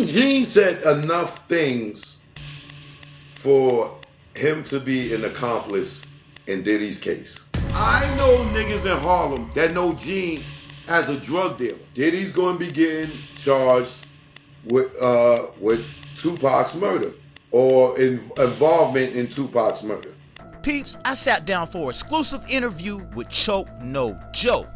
Gene said enough things for him to be an accomplice in Diddy's case. I know niggas in Harlem that know Gene as a drug dealer. Diddy's going to be getting charged with Tupac's murder or involvement in Tupac's murder. Peeps, I sat down for an exclusive interview with Choke No Joe.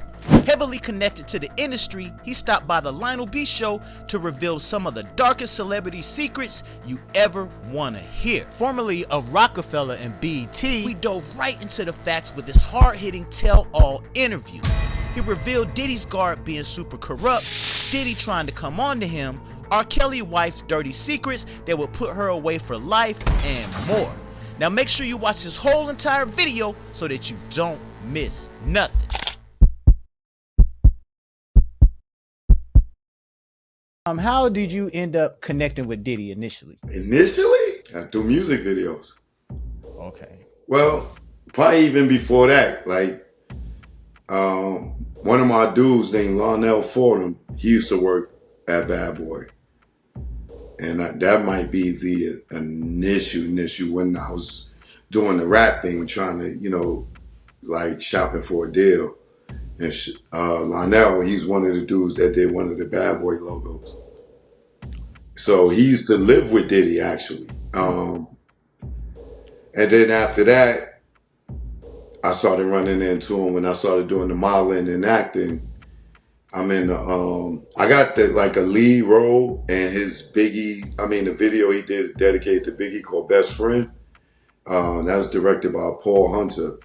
Heavily connected to the industry, he stopped by the Lionel B Show to reveal some of the darkest celebrity secrets you ever want to hear. Formerly of Rocafella and BET, we dove right into the facts with this hard-hitting tell-all interview. He revealed Diddy's guard being super corrupt, Diddy trying to come on to him, R. Kelly's wife's dirty secrets that would put her away for life, and more. Now make sure you watch this whole entire video so that you don't miss nothing. How did you end up connecting with Diddy initially? Initially? Through music videos. Okay. Well, probably even before that. Like, one of my dudes named Lionel Fordham, he used to work at Bad Boy. And that might be the initial when I was doing the rap thing, trying to, like shopping for a deal. And Lionel, he's one of the dudes that did one of the Bad Boy logos. So he used to live with Diddy, actually. And then after that, I started running into him when I started doing the modeling and acting. I'm in the, I got like a lead role in his the video he did dedicated to Biggie called Best Friend. That was directed by Paul Hunter.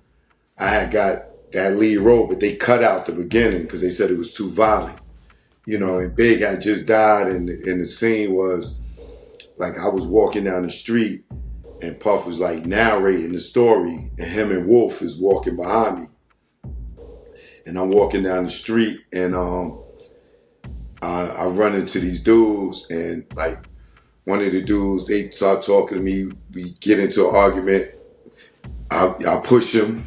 I had got that lead role, but they cut out the beginning because they said it was too violent. And Big had just died, and the scene was like I was walking down the street and Puff was like narrating the story, and him and Wolf is walking behind me. And I'm walking down the street, and I run into these dudes, and like one of the dudes, they start talking to me. We get into an argument. I push him,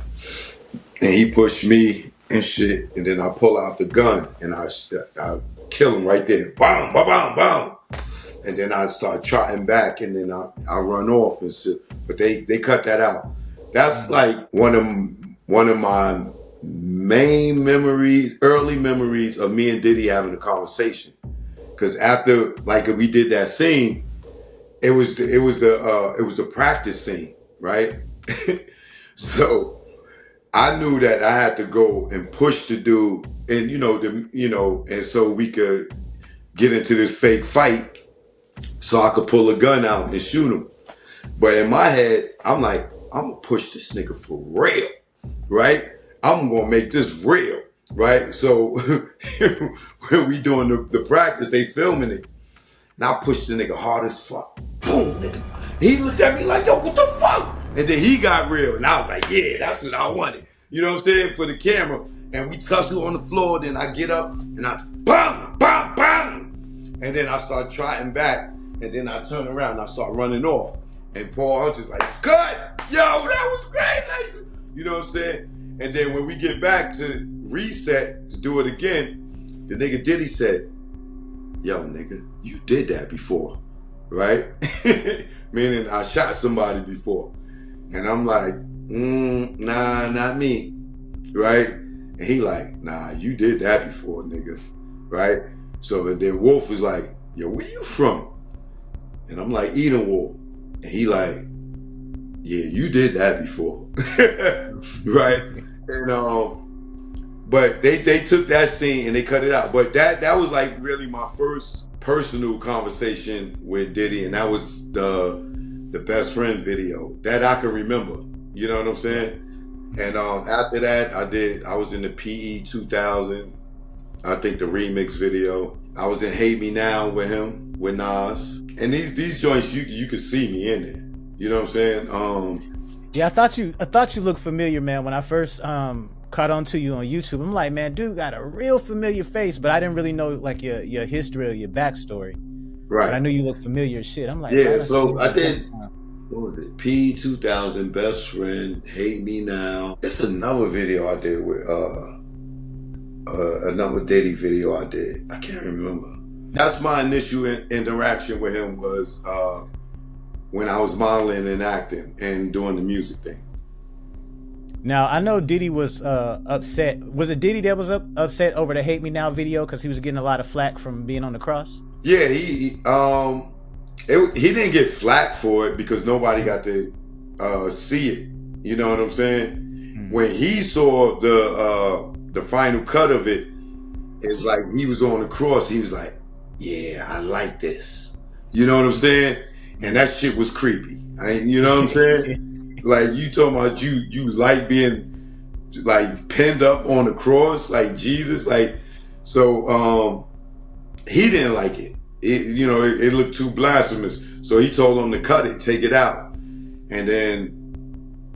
and he pushed me and shit. And then I pull out the gun, and I kill him right there. Bam, bam, bam, bam. And then I start trotting back, and then I run off and shit. But they cut that out. That's like one of my main memories, early memories of me and Diddy having a conversation. Because after like we did that scene, it was the practice scene, right? So I knew that I had to go and push the dude, and and so we could get into this fake fight, so I could pull a gun out and shoot him. But in my head, I'm like, I'm gonna push this nigga for real, right? I'm gonna make this real, right? So when we doing the practice, they filming it. And I pushed the nigga hard as fuck. Boom, nigga. He looked at me like, yo, what the fuck? And then he got real, and I was like, yeah, that's what I wanted. You know what I'm saying? For the camera. And we tussle on the floor, then I get up, and I bam, bam, bam. And then I start trotting back, and then I turn around, and I start running off. And Paul Hunter's like, cut! Yo, that was great! Like, you know what I'm saying? And then when we get back to reset, to do it again, the nigga Diddy said, yo, nigga, you did that before, right? Meaning I shot somebody before. And I'm like, nah, not me, right? And he like, nah, you did that before, nigga, right? So and then Wolf was like, yo, where you from? And I'm like, Edenwald. And he like, yeah, you did that before, right? And but they took that scene and they cut it out. But that was like really my first personal conversation with Diddy, and that was the Best Friend video that I can remember. You know what I'm saying? And after that, I was in the PE 2000, I think the remix video. I was in Hate Me Now with him, with Nas. And these joints, you could see me in there. You know what I'm saying? Yeah, I thought you looked familiar, man. When I first caught on to you on YouTube, I'm like, man, dude got a real familiar face, but I didn't really know like your history or your backstory. Right. But I knew you looked familiar as shit. I'm like, yeah. So I did. What was it? P 2000, Best Friend, Hate Me Now. It's another video I did with another Diddy video I did. I can't remember. That's my initial interaction with him was when I was modeling and acting and doing the music thing. Now, I know Diddy was upset. Was it Diddy that was upset over the Hate Me Now video because he was getting a lot of flack from being on the cross? Yeah, he didn't get flack for it because nobody got to see it. You know what I'm saying? Mm-hmm. When he saw the final cut of it, it's like he was on the cross. He was like, "Yeah, I like this." You know what I'm saying? And that shit was creepy. You know what I'm saying? Like, you talking about you like being like pinned up on the cross like Jesus, like, so he didn't like it. It looked too blasphemous. So he told him to cut it, take it out. And then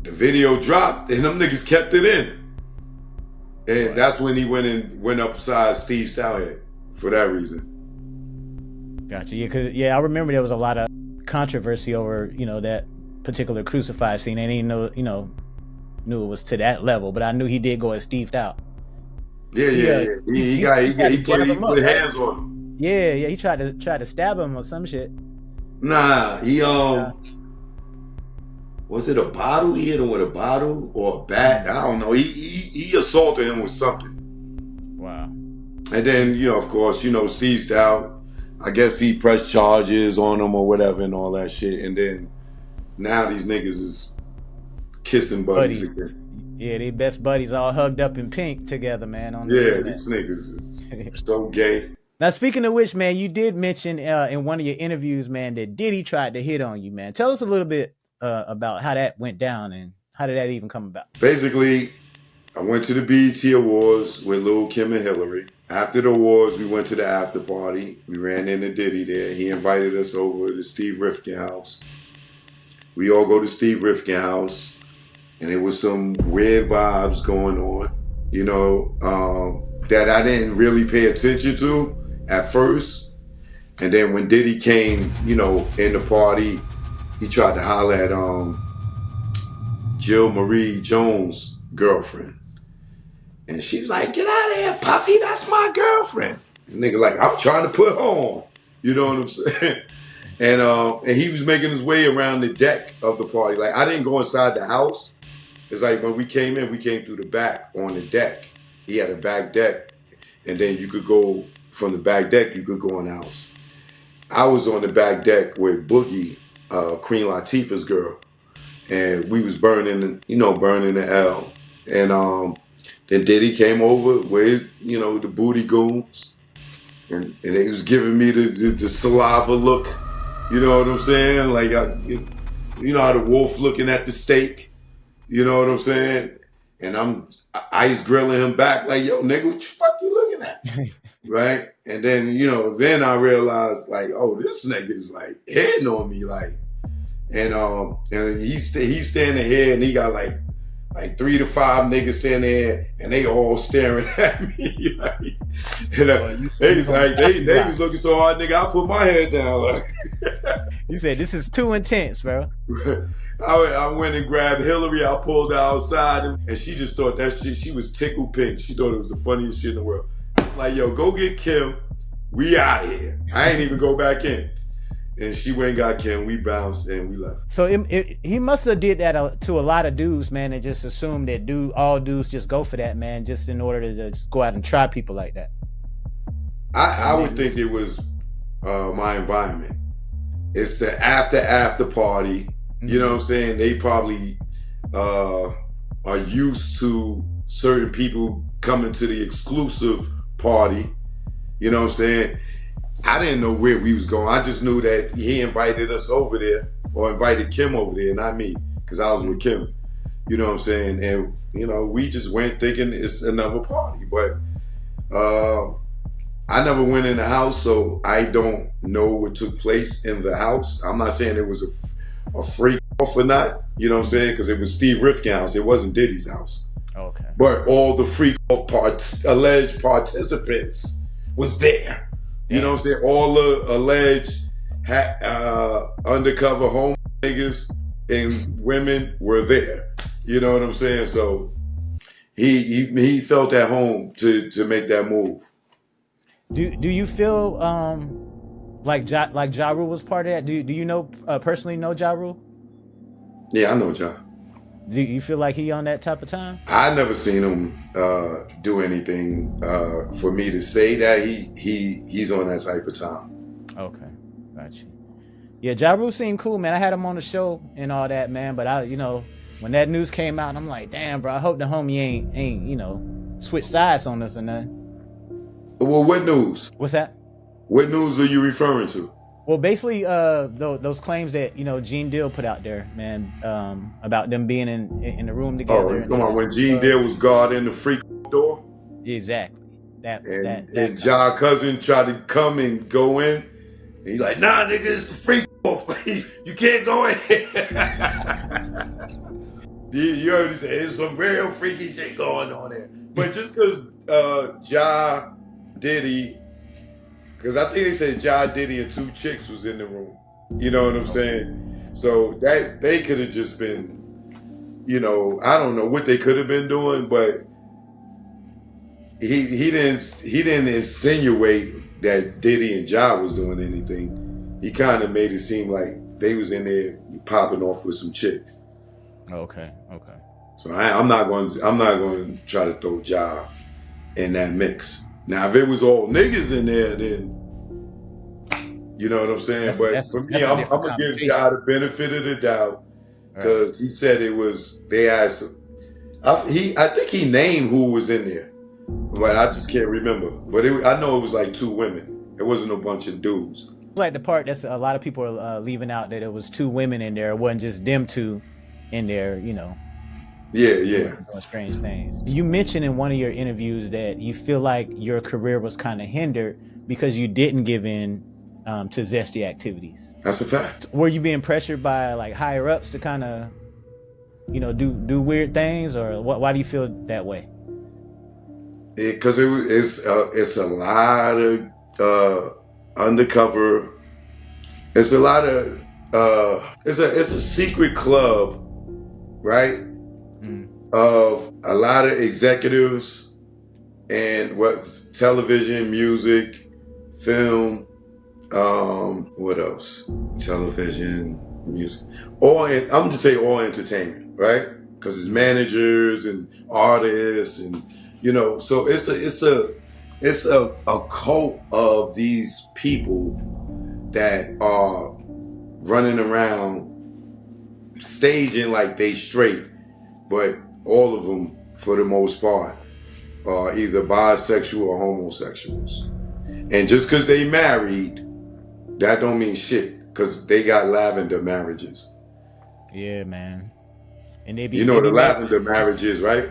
the video dropped and them niggas kept it in. And that's when he went upside Steve Stallhead for that reason. Gotcha. Yeah, I remember there was a lot of controversy over, that particular crucified scene. I didn't know, knew it was to that level, but I knew he did go as Steved out. Yeah. He put hands on him. Yeah. He tried to stab him or some shit. Nah, he was it a bottle? He hit him with a bottle or a bat? I don't know. He assaulted him with something. Wow. And then, of course, Steve's out. I guess he pressed charges on him or whatever and all that shit. And then now these niggas is kissing buddies again. Yeah, they best buddies all hugged up in pink together, man. These niggas is so gay. Now, speaking of which, man, you did mention in one of your interviews, man, that Diddy tried to hit on you, man. Tell us a little bit about how that went down and how did that even come about? Basically, I went to the BET Awards with Lil' Kim and Hillary. After the awards, we went to the after party. We ran into Diddy there. He invited us over to Steve Rifkin house. We all go to Steve Rifkin house, and there was some weird vibes going on, that I didn't really pay attention to at first. And then when Diddy came, in the party, he tried to holler at Jill Marie Jones' girlfriend. And she was like, "Get out of here, Puffy, that's my girlfriend." And nigga like, "I'm trying to put her on." You know what I'm saying? And he was making his way around the deck of the party. Like, I didn't go inside the house. It's like when we came through the back on the deck. He had a back deck. And then you could go from the back deck, you could go in the house. I was on the back deck with Boogie, Queen Latifah's girl. And we was burning the L. And then Diddy came over with, the booty goons. And they was giving me the saliva look. You know what I'm saying? Like, you know how the wolf looking at the steak? You know what I'm saying? And I'm ice grilling him back like, "Yo, nigga, what the fuck you looking at?" Right? And then, then I realized, like, oh, this nigga is like hitting on me, like, and he's standing here and he got like 3 to 5 niggas standing there and they all staring at me. They was looking so hard, nigga, I put my head down. Like, you said, "This is too intense, bro." I went and grabbed Hillary. I pulled her outside and she just thought that shit, she was tickled pink. She thought it was the funniest shit in the world. Like, "Yo, go get Kim. We out of here." I ain't even go back in. And she went and got Kim. We bounced and we left. So he must have did that to a lot of dudes, man, and just assumed that all dudes just go for that, man, just in order to just go out and try people like that. I would think it was my environment. It's the after party. Mm-hmm. You know what I'm saying? They probably are used to certain people coming to the exclusive party. You know what I'm saying? I didn't know where we was going. I just knew that he invited us over there, or invited Kim over there, not me, because I was with Kim. You know what I'm saying? And, we just went thinking it's another party. But I never went in the house, so I don't know what took place in the house. I'm not saying it was a freak off or not, you know what I'm saying? Because it was Steve Rifkin's house. It wasn't Diddy's house. Okay. But all the freak off alleged participants was there. You know what I'm saying? All the alleged undercover home niggas and women were there. You know what I'm saying? So he felt at home to make that move. Do you feel like Ja Rule was part of that? Do you know personally know Ja Rule? Yeah, I know Ja. Do you feel like he on that type of time? I never seen him do anything for me to say that he's on that type of time. Okay, got you. Yeah, Ja Rule seemed cool, man. I had him on the show and all that, man. But when that news came out, I'm like, damn, bro. I hope the homie ain't switch sides on us or nothing. Well, what news? What's that? What news are you referring to? Well, basically, those claims that Gene Deal put out there, man, about them being in the room together. Oh, come on! When Gene Deal was guarding the freak door, exactly. And Ja cousin tried to come and go in, and he's like, "Nah, nigga, it's the freak door. You can't go in." You heard me say there's some real freaky shit going on there. But just because Ja, Diddy, because I think they said Ja, Diddy, and 2 chicks was in the room. You know what I'm saying? So that they could have just been, I don't know what they could have been doing, but he didn't insinuate that Diddy and Ja was doing anything. He kind of made it seem like they was in there popping off with some chicks. Okay. So I'm not going to try to throw Ja in that mix. Now, if it was all niggas in there, then you know what I'm saying. But for me, I'm gonna give Ja the benefit of the doubt because he said it was they asked. I think he named who was in there, but I just can't remember. But I know it was like 2 women. It wasn't a bunch of dudes. Like the part that's a lot of people are leaving out, that it was 2 women in there. It wasn't just them 2 in there. Yeah. Doing strange things. You mentioned in one of your interviews that you feel like your career was kind of hindered because you didn't give in to zesty activities. That's a fact. Were you being pressured by like higher ups to kind of, do weird things, or why do you feel that way? Because it's a lot of undercover. It's a lot of it's a secret club, right? Of a lot of executives and what's television, music, film, what else? Television, music, I'm just saying all entertainment, right? Because it's managers and artists, and so it's a cult of these people that are running around staging like they straight, but all of them, for the most part, are either bisexual or homosexuals. And just because they married, that don't mean shit, because they got lavender marriages. Yeah, man. And they be, the lavender marriage is, right?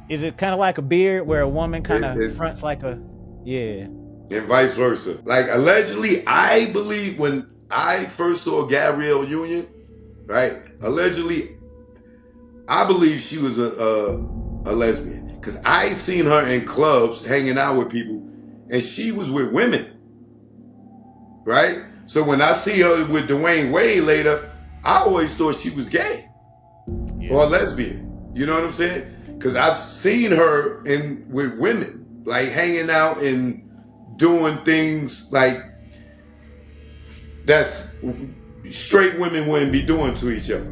Is it kind of like a beard where a woman kind of fronts like a, yeah. And vice versa. Like, allegedly, I believe when I first saw Gabrielle Union, right? Allegedly, I believe she was a lesbian, because I seen her in clubs hanging out with people, and she was with women, right? So when I see her with Dwayne Wade later, I always thought she was gay or lesbian. You know what I'm saying? Because I've seen her with women, like hanging out and doing things like that's straight women wouldn't be doing to each other.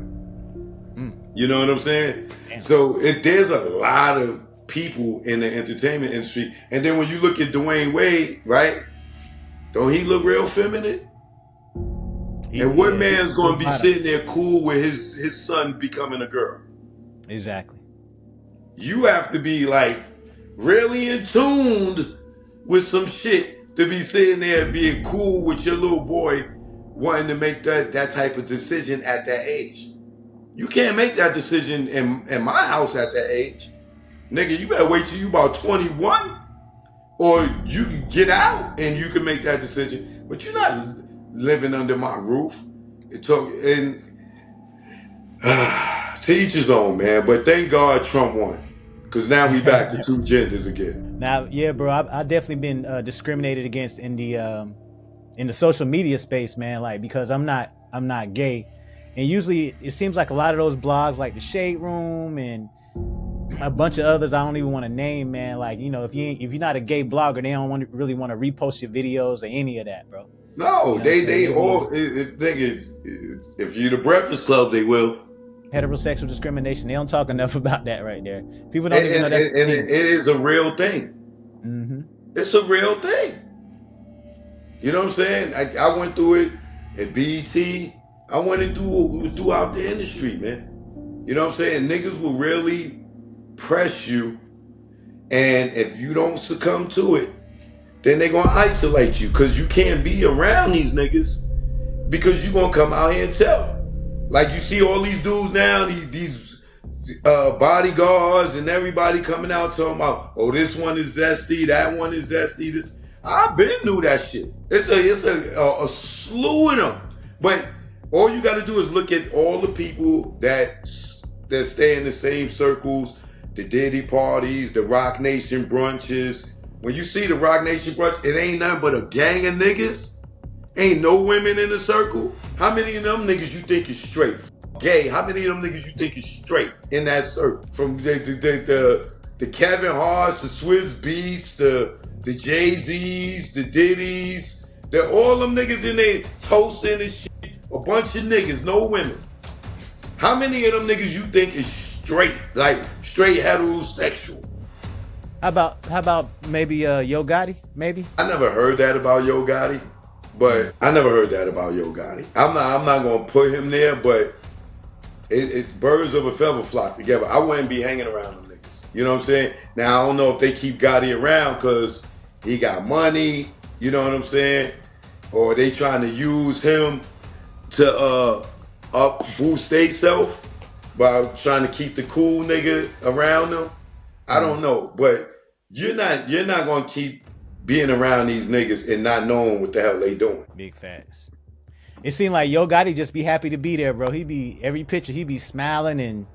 You know what I'm saying? Damn. So there's a lot of people in the entertainment industry. And then when you look at Dwayne Wade, right? Don't he look real feminine? And what man's going to be sitting there cool with his son becoming a girl? Exactly. You have to be like really in tuned with some shit to be sitting there being cool with your little boy wanting to make that type of decision at that age. You can't make that decision in my house at that age. Nigga, you better wait till you about 21, or you can get out and you can make that decision. But you're not living under my roof. To each his own, man. But thank God Trump won, because now we back to 2 genders again. Now, yeah, bro, I definitely been discriminated against in the social media space, man. Like, because I'm not gay. And usually it seems like a lot of those blogs, like the Shade Room and a bunch of others I don't even want to name, man. Like, you know, if you're not a gay blogger, they don't really want to repost your videos or any of that, bro. No, You know they all if you the Breakfast Club, they will. Heterosexual discrimination. They don't talk enough about that right there. People don't even know that's and it is a real thing. Mm-hmm. It's a real thing. You know what I'm saying? I went through it at BET. I went throughout the industry, man. You know what I'm saying? Niggas will really press you, and if you don't succumb to it, then they're gonna isolate you, because you can't be around these niggas, because you're gonna come out here and tell. Like, you see all these dudes now, these bodyguards and everybody coming out talking about, oh, this one is zesty, that one is zesty. This, I've been knew that shit. It's a slew of them. But all you got to do is look at all the people that stay in the same circles, the Diddy parties, the Rock Nation brunches. When you see the Rock Nation brunch, it ain't nothing but a gang of niggas. Ain't no women in the circle. How many of them niggas you think is straight? Gay, how many of them niggas you think is straight in that circle? From the Kevin Harts, the Swizz Beatz, the Jay-Z's, the Diddy's, all them niggas in there toasting and shit. A bunch of niggas, no women. How many of them niggas you think is straight? Like, straight heterosexual? How about maybe Yo Gotti? Maybe? I never heard that about Yo Gotti. But I never heard that about Yo Gotti. I'm not gonna put him there, but it birds of a feather flock together. I wouldn't be hanging around them niggas. You know what I'm saying? Now, I don't know if they keep Gotti around because he got money, you know what I'm saying? Or they trying to use him to boost they self by trying to keep the cool nigga around them. I don't know, but you're not gonna keep being around these niggas and not knowing what the hell they doing. Big facts. It seemed like Yo Gotti just be happy to be there, bro. He be, every picture, he be smiling and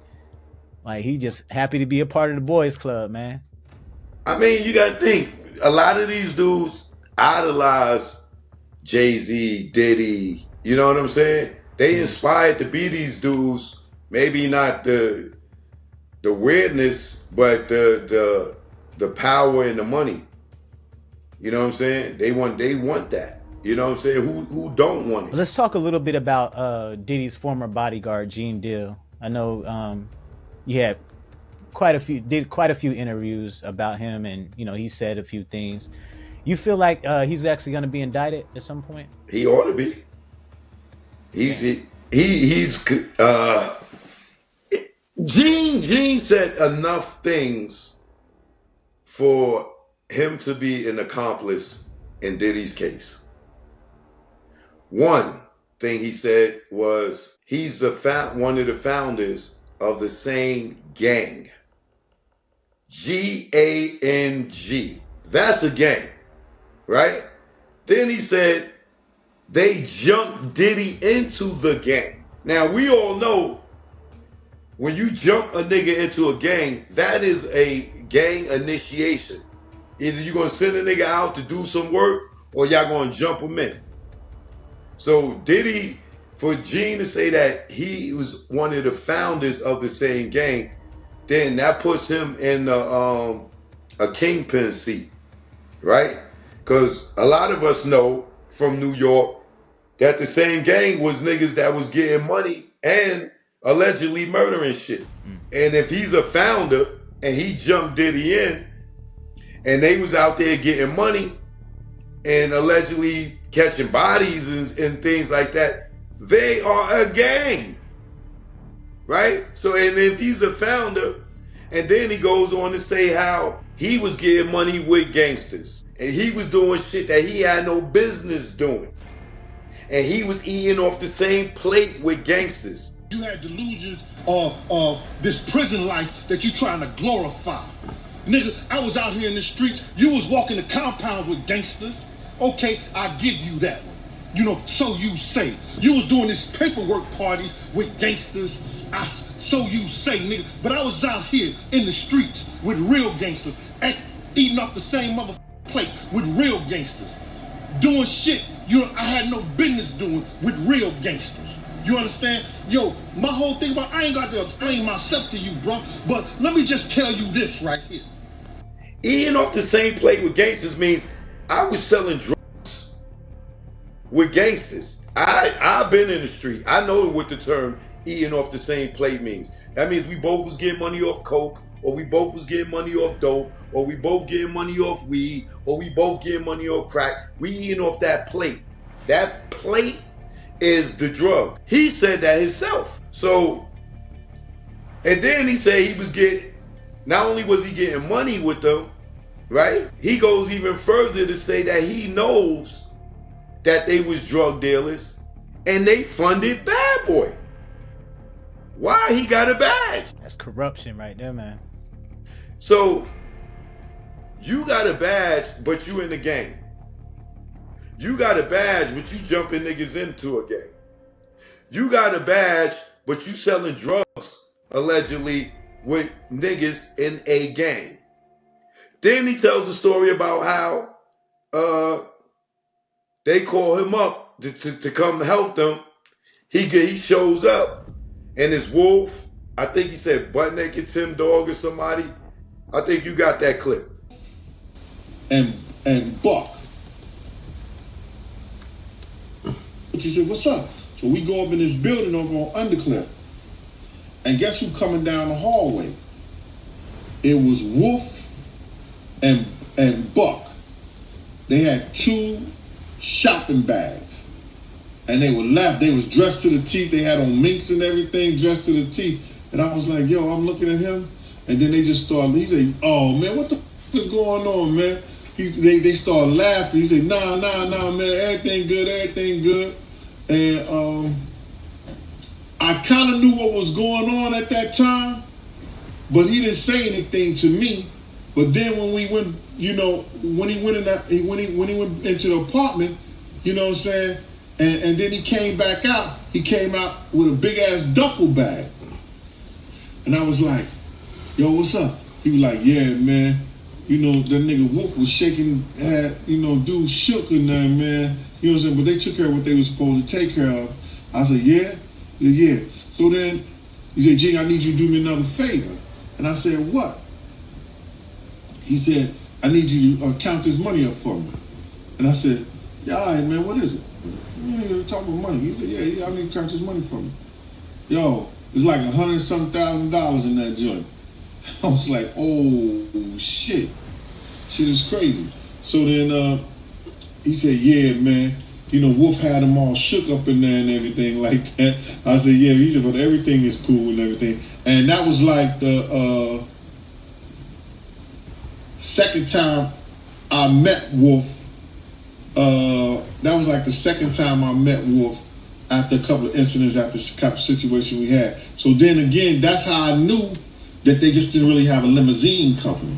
like he just happy to be a part of the boys club, man. I mean, you gotta think, a lot of these dudes idolize Jay-Z, Diddy, you know what I'm saying? They inspired to be these dudes, maybe not the weirdness, but the power and the money. You know what I'm saying? They want that. You know what I'm saying? Who don't want it? Let's talk a little bit about Diddy's former bodyguard, Gene Deal. I know you had did quite a few interviews about him, and you know he said a few things. You feel like he's actually going to be indicted at some point? He ought to be. Gene said enough things for him to be an accomplice in Diddy's case. One thing he said was he's one of the founders of the same gang. Gang. That's a gang, right? Then he said they jumped Diddy into the gang. Now, we all know when you jump a nigga into a gang, that is a gang initiation. Either you're going to send a nigga out to do some work or y'all going to jump him in. So Diddy, for Gene to say that he was one of the founders of the same gang, then that puts him in a kingpin seat, right? Because a lot of us know from New York that the same gang was niggas that was getting money and allegedly murdering shit. And if he's a founder and he jumped Diddy in, and they was out there getting money and allegedly catching bodies and things like that, they are a gang, right? So, and if he's a founder, and then he goes on to say how he was getting money with gangsters, and he was doing shit that he had no business doing, and he was eating off the same plate with gangsters. You had delusions of this prison life that you trying to glorify. Nigga, I was out here in the streets. You was walking the compounds with gangsters. Okay, I give you that one. You know, so you say. You was doing this paperwork parties with gangsters. So you say, nigga. But I was out here in the streets with real gangsters, eating off the same plate with real gangsters, doing shit I had no business doing with real gangsters. You understand? Yo, my whole thing about, I ain't got to explain myself to you, bro. But let me just tell you this right here. Eating off the same plate with gangsters means I was selling drugs with gangsters. I've been in the street. I know what the term eating off the same plate means. That means we both was getting money off coke, or we both was getting money off dope, or we both getting money off weed, or we both getting money off crack. We eating off that plate. That plate is the drug. He said that himself. So, and then he said he was getting, not only was he getting money with them, right? He goes even further to say that he knows that they was drug dealers and they funded Bad Boy. Why he got a badge? That's corruption right there, man. So, you got a badge, but you in the game. You got a badge, but you jumping niggas into a game. You got a badge, but you selling drugs, allegedly, with niggas in a gang. Then he tells a story about how they call him up to come help them. He shows up, and his wolf, I think he said butt naked Tim Dog or somebody. I think you got that clip. And Buck. But she said, what's up? So we go up in this building over on Undercliff. And guess who coming down the hallway? It was Wolf and Buck. They had 2 shopping bags. And they were left. They was dressed to the teeth. They had on minks and everything, dressed to the teeth. And I was like, yo, I'm looking at him. And then they just started, he said, oh man, what the f is going on, man? They started laughing. He said, nah, man, everything good. And I kind of knew what was going on at that time, but he didn't say anything to me. But then when we went, you know, when he went went into the apartment, you know what I'm saying, and then he came back out. He came out with a big ass duffel bag, and I was like, yo, what's up? He was like, yeah, man. You know, that nigga Wolf was shaking, dude shook in there, man. You know what I'm saying? But they took care of what they were supposed to take care of. I said, yeah. So then he said, G, I need you to do me another favor. And I said, what? He said, I need you to count this money up for me. And I said, yeah, all right, man, what is it? You're talking about money. He said, yeah, I need to count this money for me. Yo, it's like $100,000 in that joint. I was like, oh, shit. Shit is crazy. So then he said, yeah, man. You know, Wolf had them all shook up in there and everything like that. I said, yeah, he said, but everything is cool and everything. And that was like the second time I met Wolf. That was like the second time I met Wolf after a couple of incidents, after the couple of situation we had. So then again, that's how I knew that they just didn't really have a limousine company.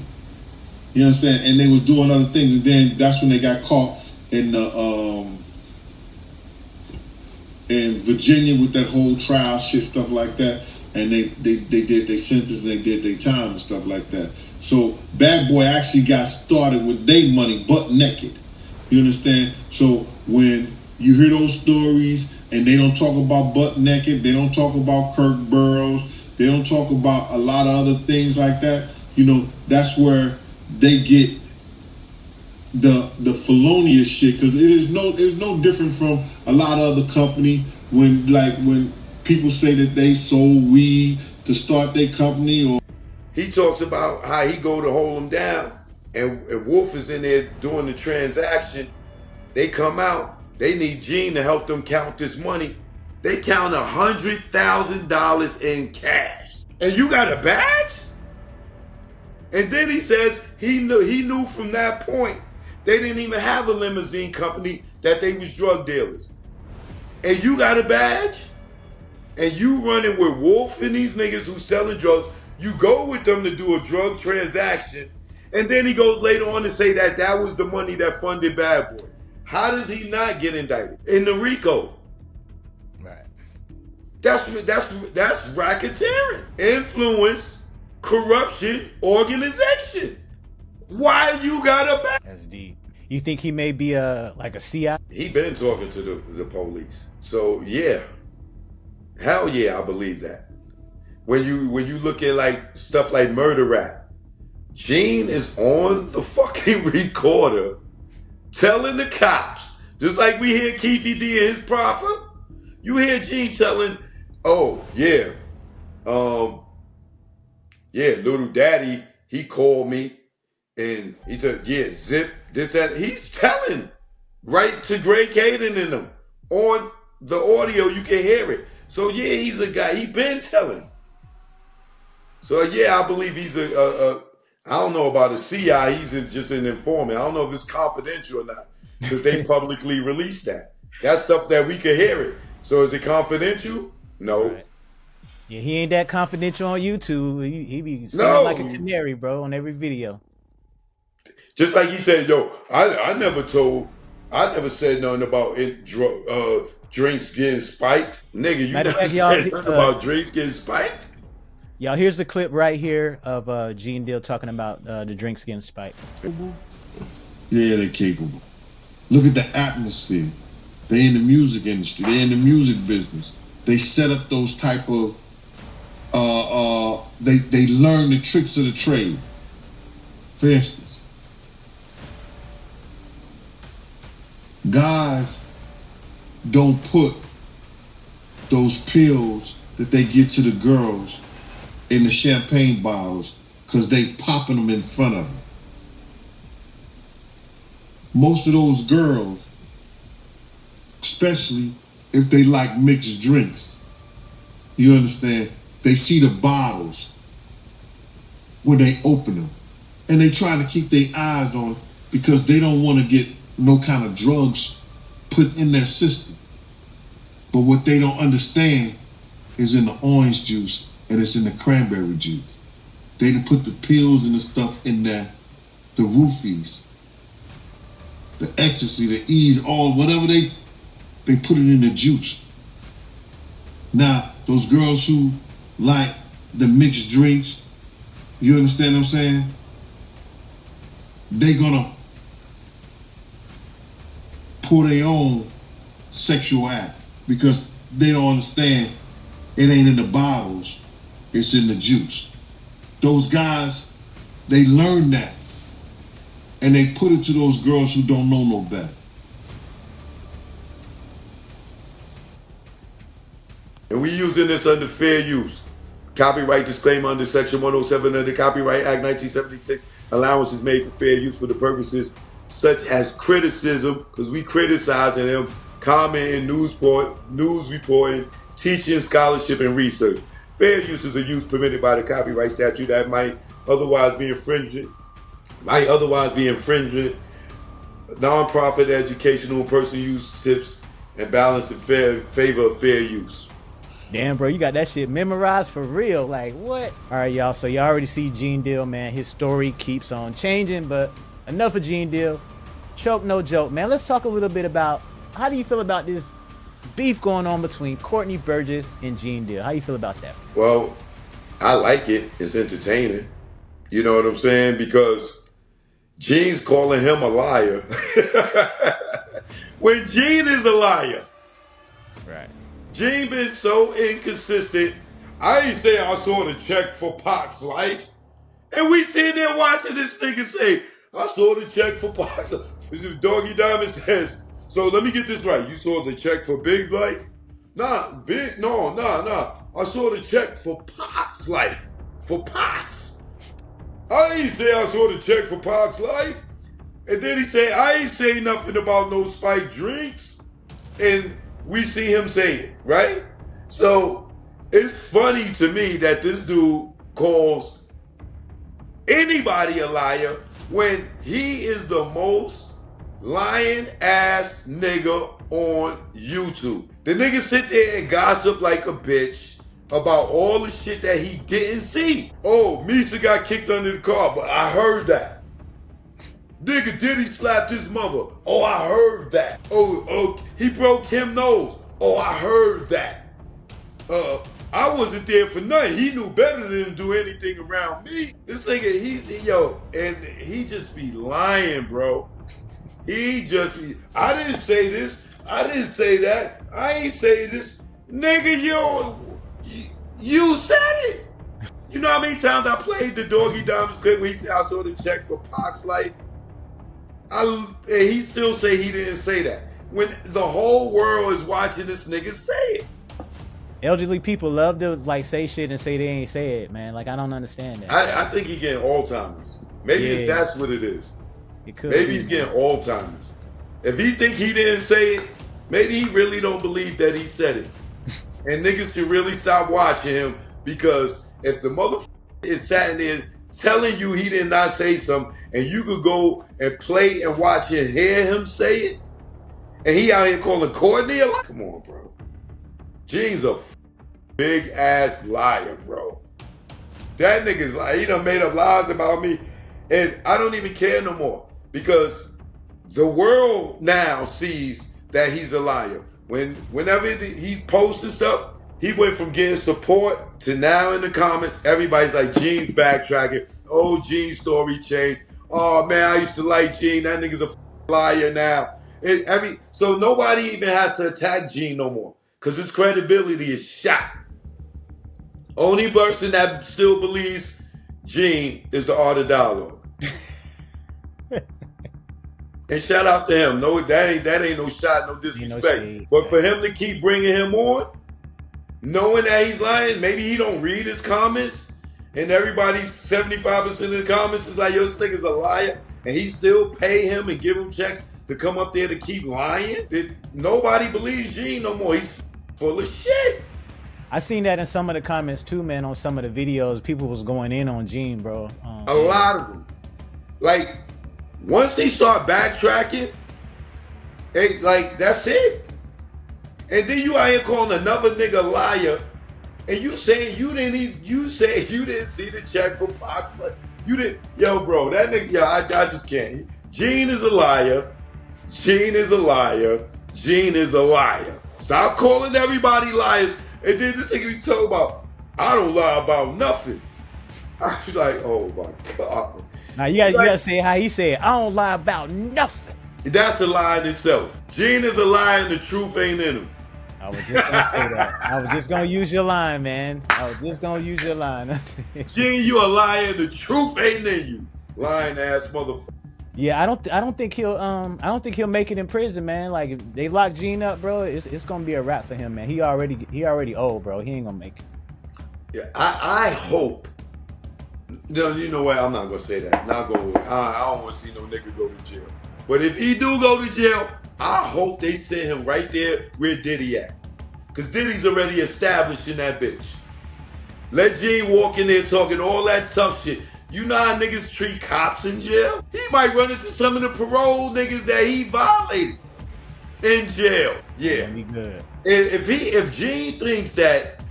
You understand? And they was doing other things, and then that's when they got caught in Virginia with that whole trial shit, stuff like that. And they did their sentence and they did their time and stuff like that. So Bad Boy actually got started with their money butt naked. You understand? So when you hear those stories and they don't talk about butt naked, they don't talk about Kirk Burroughs, they don't talk about a lot of other things like that, you know, that's where they get the felonious shit, because it's no different from a lot of other company when people say that they sold weed to start their company. Or he talks about how he go to hold them down, and Wolf is in there doing the transaction. They come out, they need Gene to help them count this money. They count $100,000 in cash, and you got a badge. And then he says he knew from that point they didn't even have a limousine company, that they was drug dealers. And you got a badge, and you running with Wolf and these niggas who selling drugs. You go with them to do a drug transaction, and then he goes later on to say that that was the money that funded Bad Boy. How does he not get indicted in the RICO? Right. That's racketeering, influence, corruption, organization. Why you got a badge? That's deep. You think he may be like a CI? He been talking to the police. So yeah, Hell yeah, I believe that. When you look at like stuff like murder rap, Gene is on the fucking recorder telling the cops, just like we hear Keefy D and his prophet, you hear Gene telling, oh yeah, yeah, little daddy, he called me and he said, yeah, zip, this, that. He's telling right to Grey Caden and them on the audio, you can hear it. So yeah, he's a guy, he been telling. So yeah, I believe he's I don't know about a CI, he's just an informant. I don't know if it's confidential or not, because they publicly released that. That's stuff that we can hear it. So is it confidential? No. Right. Yeah, he ain't that confidential on YouTube. He be singing like a canary, bro, on every video. Just like he said, yo, I never said nothing about drinks getting spiked. Nigga, you never said nothing about drinks getting spiked? Y'all, here's the clip right here of Gene Deal talking about the drinks getting spiked. Yeah, they're capable. Look at the atmosphere. They in the music industry. They in the music business. They set up those type of, they learn the tricks of the trade. For instance, guys don't put those pills that they get to the girls in the champagne bottles because they popping them in front of them. Most of those girls, especially if they like mixed drinks, you understand, they see the bottles when they open them. And they try to keep their eyes on it because they don't want to get no kind of drugs put in their system. But what they don't understand is in the orange juice and it's in the cranberry juice. They done put the pills and the stuff in there, the roofies, the ecstasy, the ease, all whatever they put it in the juice. Now, those girls who like the mixed drinks, you understand what I'm saying? They gonna pull their own sexual act because they don't understand it ain't in the bottles, it's in the juice. Those guys, they learn that and they put it to those girls who don't know no better. And we using this under fair use. Copyright disclaimer under Section 107 of the Copyright Act 1976. Allowance is made for fair use for the purposes such as criticism, because we criticizing them, commenting, news reporting, teaching, scholarship, and research. Fair use is a use permitted by the copyright statute that might otherwise be infringing, non-profit, educational, and personal use tips and balance in favor of fair use. Damn, bro, you got that shit memorized for real. Like, what? All right, y'all. So y'all already see Gene Deal, man. His story keeps on changing, but enough of Gene Deal. Choke, no joke, man. Let's talk a little bit about how do you feel about this beef going on between Courtney Burgess and Gene Deal? How you feel about that? Well, I like it. It's entertaining. You know what I'm saying? Because Gene's calling him a liar. When Gene is a liar. Right. Gene been so inconsistent. I ain't say I saw the check for Pac's life. And we sitting there watching this nigga say, I saw the check for Pac's life. Doggy Diamond says, so let me get this right. You saw the check for Big's life? Nah. I saw the check for Pac's life. For Pac's. I didn't say I saw the check for Pac's life. And then he said, I ain't say nothing about no spiked drinks. And we see him say it, right? So it's funny to me that this dude calls anybody a liar when he is the most lying ass nigga on YouTube. The nigga sit there and gossip like a bitch about all the shit that he didn't see. Oh, Misha got kicked under the car, but I heard that. Nigga, Diddy slapped his mother. Oh, I heard that. Oh, he broke him nose. Oh, I heard that. I wasn't there for nothing. He knew better than to do anything around me. This nigga, and he just be lying, bro. He just be, I didn't say this. I didn't say that. I ain't say this. Nigga, you said it. You know how many times I played the Doggy Diamonds clip where he said I saw the check for Pac's life? And he still say he didn't say that. When the whole world is watching this nigga say it. Elderly people love to like say shit and say they ain't say it, man. Like I don't understand that. I think he getting Alzheimer's. Maybe that's what it is. It could maybe be, he's getting Alzheimer's. If he think he didn't say it, maybe he really don't believe that he said it. And niggas should really stop watching him, because if the motherfucker is sat there telling you he did not say something, and you could go and play and watch and hear him say it, and he out here calling Courtney a liar. Come on, bro. Gene's a big ass liar, bro. That nigga's like, he done made up lies about me, and I don't even care no more, because the world now sees that he's a liar. Whenever he posted stuff, he went from getting support to now in the comments, everybody's like, Gene's backtracking. Oh, Gene's story changed. Oh man, I used to like Gene. That nigga's a liar now. So nobody even has to attack Gene no more, because his credibility is shot. Only person that still believes Gene is the Art of Dialogue. And shout out to him. No, that ain't no shot, no disrespect. No, but for him to keep bringing him on, knowing that he's lying, maybe he don't read his comments, and everybody's 75% of the comments is like, yo, this nigga's a liar, and he still pay him and give him checks to come up there to keep lying. Nobody believes Gene no more. He's full of shit. I seen that in some of the comments too, man. On some of the videos, people was going in on Gene, bro. A lot of them. Like, once they start backtracking, that's it. And then you out here calling another nigga liar, and you saying you didn't see the check for Fox. You didn't, yo, bro, that nigga, yo, I just can't. Gene is a liar. Gene is a liar. Gene is a liar. Stop calling everybody liars. And then this nigga be talking about, I don't lie about nothing. I be like, oh my God. Now you gotta say how he said, I don't lie about nothing. That's the lie in itself. Gene is a liar and the truth ain't in him. I was just gonna say that. I was just gonna use your line, man. I was just gonna use your line. Gene, you a liar and the truth ain't in you. Lying ass motherfucker. Yeah, I don't think he'll make it in prison, man. Like if they lock Gene up, bro, it's gonna be a wrap for him, man. He already old, bro. He ain't gonna make it. Yeah, I hope. No, you know what? I'm not gonna say that. Not go. I don't want to see no nigga go to jail. But if he do go to jail, I hope they send him right there where Diddy at, cause Diddy's already established in that bitch. Let Gene walk in there talking all that tough shit. You know how niggas treat cops in jail? He might run into some of the parole niggas that he violated in jail. Yeah. Be good. If Gene thinks that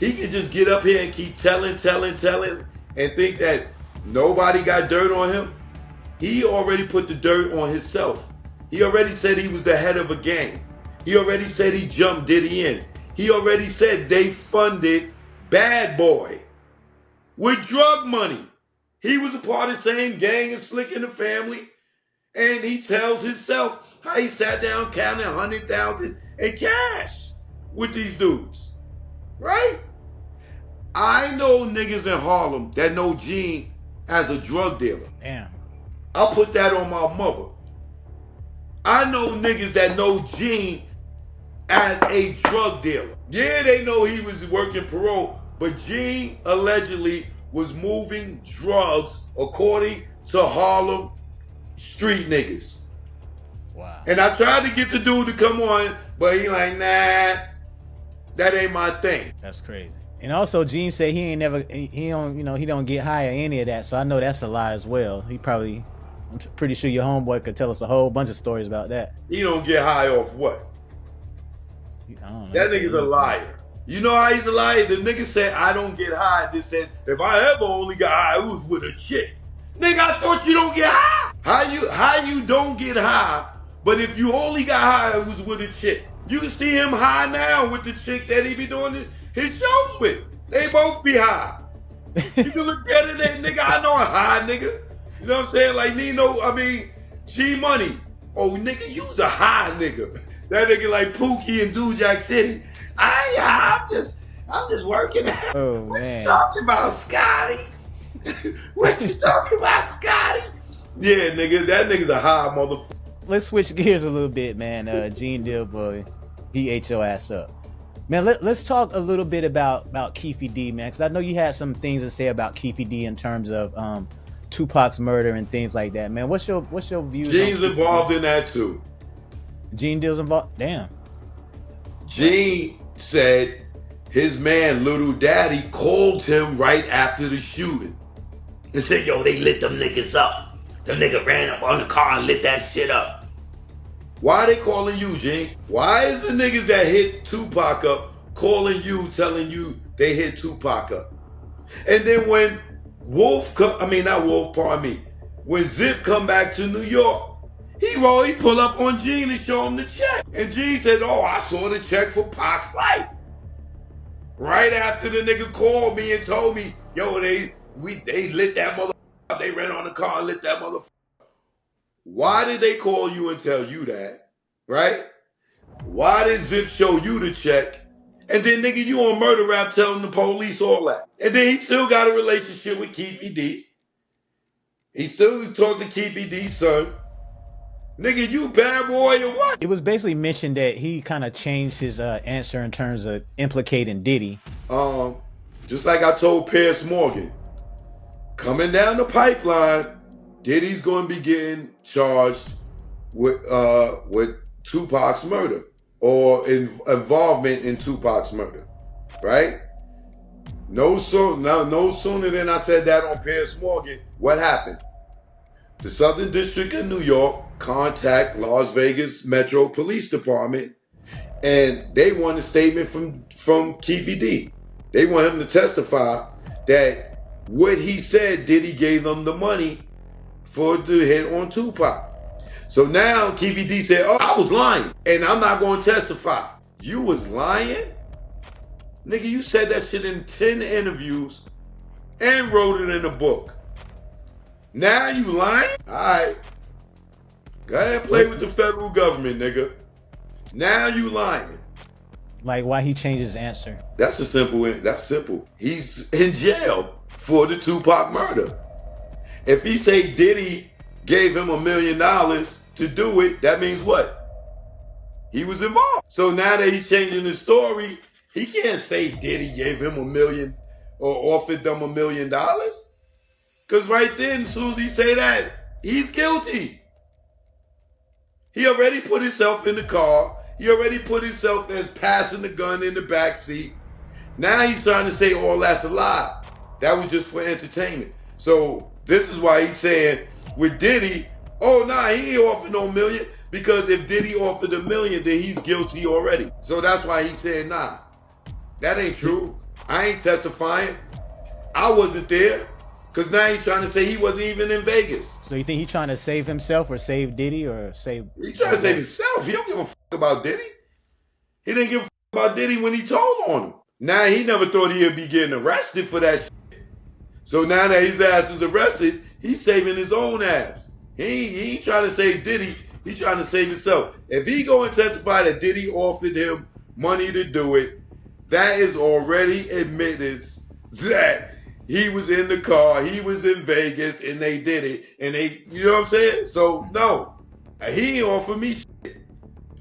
he can just get up here and keep telling, and think that nobody got dirt on him, he already put the dirt on himself. He already said he was the head of a gang. He already said he jumped Diddy in. He already said they funded Bad Boy with drug money. He was a part of the same gang as Slick and the Family. And he tells himself how he sat down counting 100,000 in cash with these dudes. Right? I know niggas in Harlem that know Gene as a drug dealer. Damn. I'll put that on my mother. I know niggas that know Gene as a drug dealer. Yeah, they know he was working parole, but Gene allegedly was moving drugs according to Harlem street niggas. Wow. And I tried to get the dude to come on, but he like, nah, that ain't my thing. That's crazy. And also Gene said he don't get high or any of that, so I know that's a lie as well. I'm pretty sure your homeboy could tell us a whole bunch of stories about that. He don't get high off what? I don't know. That nigga's a liar. You know how he's a liar? The nigga said, I don't get high. They said, if I ever only got high, it was with a chick. Nigga, I thought you don't get high. How you don't get high, but if you only got high, it was with a chick. You can see him high now with the chick that he be doing his shows with. They both be high. You can look better than nigga. I know a high nigga. You know what I'm saying? Like G Money. Oh, nigga, you's a high nigga. That nigga like Pookie and Jack City. I I'm just working out. Oh What you man. talking about, Scotty? What you talking about, Scotty? Yeah, nigga, that nigga's a high motherfucker. Let's switch gears a little bit, man. Gene Deal Boy, he ate your ass up. Man, let's talk a little bit about Keefy D, man, because I know you had some things to say about Keefy D in terms of Tupac's murder and things like that, man. What's your views? Gene's involved in that too. Gene Deal's involved? Damn. Gene said his man Little Daddy called him right after the shooting and said, yo, they lit them niggas up. The nigga ran up on the car and lit that shit up. Why are they calling you, Gene? Why is the niggas that hit Tupac up calling you, telling you they hit Tupac up? And then when when Zip come back to New York, he pull up on Gene and show him the check. And Gene said, oh, I saw the check for Pac's life. Right after the nigga called me and told me, yo, they lit that motherfucker up. They ran on the car and lit that motherfucker. Why did they call you and tell you that? Right? Why did Zip show you the check? And then, nigga, you on murder rap telling the police all that. And then he still got a relationship with Keefy D. He still talked to Keefy D's son. Nigga, you bad boy or what? It was basically mentioned that he kind of changed his answer in terms of implicating Diddy. Just like I told Pierce Morgan, coming down the pipeline, Diddy's going to be getting charged with Tupac's murder or involvement in Tupac's murder, right? No sooner than I said that on Pierce Morgan, what happened? The Southern District of New York contact Las Vegas Metro Police Department, and they want a statement from Keefy D. They want him to testify that what he said, Diddy gave them the money for the hit on Tupac. So now Keefy D said, oh, I was lying, and I'm not going to testify. You was lying? Nigga, you said that shit in 10 interviews and wrote it in a book. Now you lying? All right. Go ahead and play with the federal government, nigga. Now you lying. Like, why he changed his answer? That's simple. He's in jail for the Tupac murder. If he say Diddy gave him $1 million to do it, that means what? He was involved. So now that he's changing his story, he can't say Diddy gave him $1 million or offered them $1 million. Because right then, as soon as he say that, he's guilty. He already put himself in the car. He already put himself as passing the gun in the back seat. Now he's trying to say all that's a lie. That was just for entertainment. So this is why he's saying with Diddy, oh nah, he ain't offered no million, because if Diddy offered $1 million, then he's guilty already. So that's why he's saying nah, that ain't true. I ain't testifying. I wasn't there. Because now he's trying to say he wasn't even in Vegas. So you think he's trying to save himself or save Diddy or save... He's trying to save himself. He don't give a fuck about Diddy. He didn't give a fuck about Diddy when he told on him. Now he never thought he'd be getting arrested for that shit. So now that his ass is arrested, he's saving his own ass. He ain't trying to save Diddy. He's trying to save himself. If he go and testify that Diddy offered him money to do it, that is already admittance that he was in the car, he was in Vegas, and they did it. And they, you know what I'm saying? So, no. He ain't offer me shit.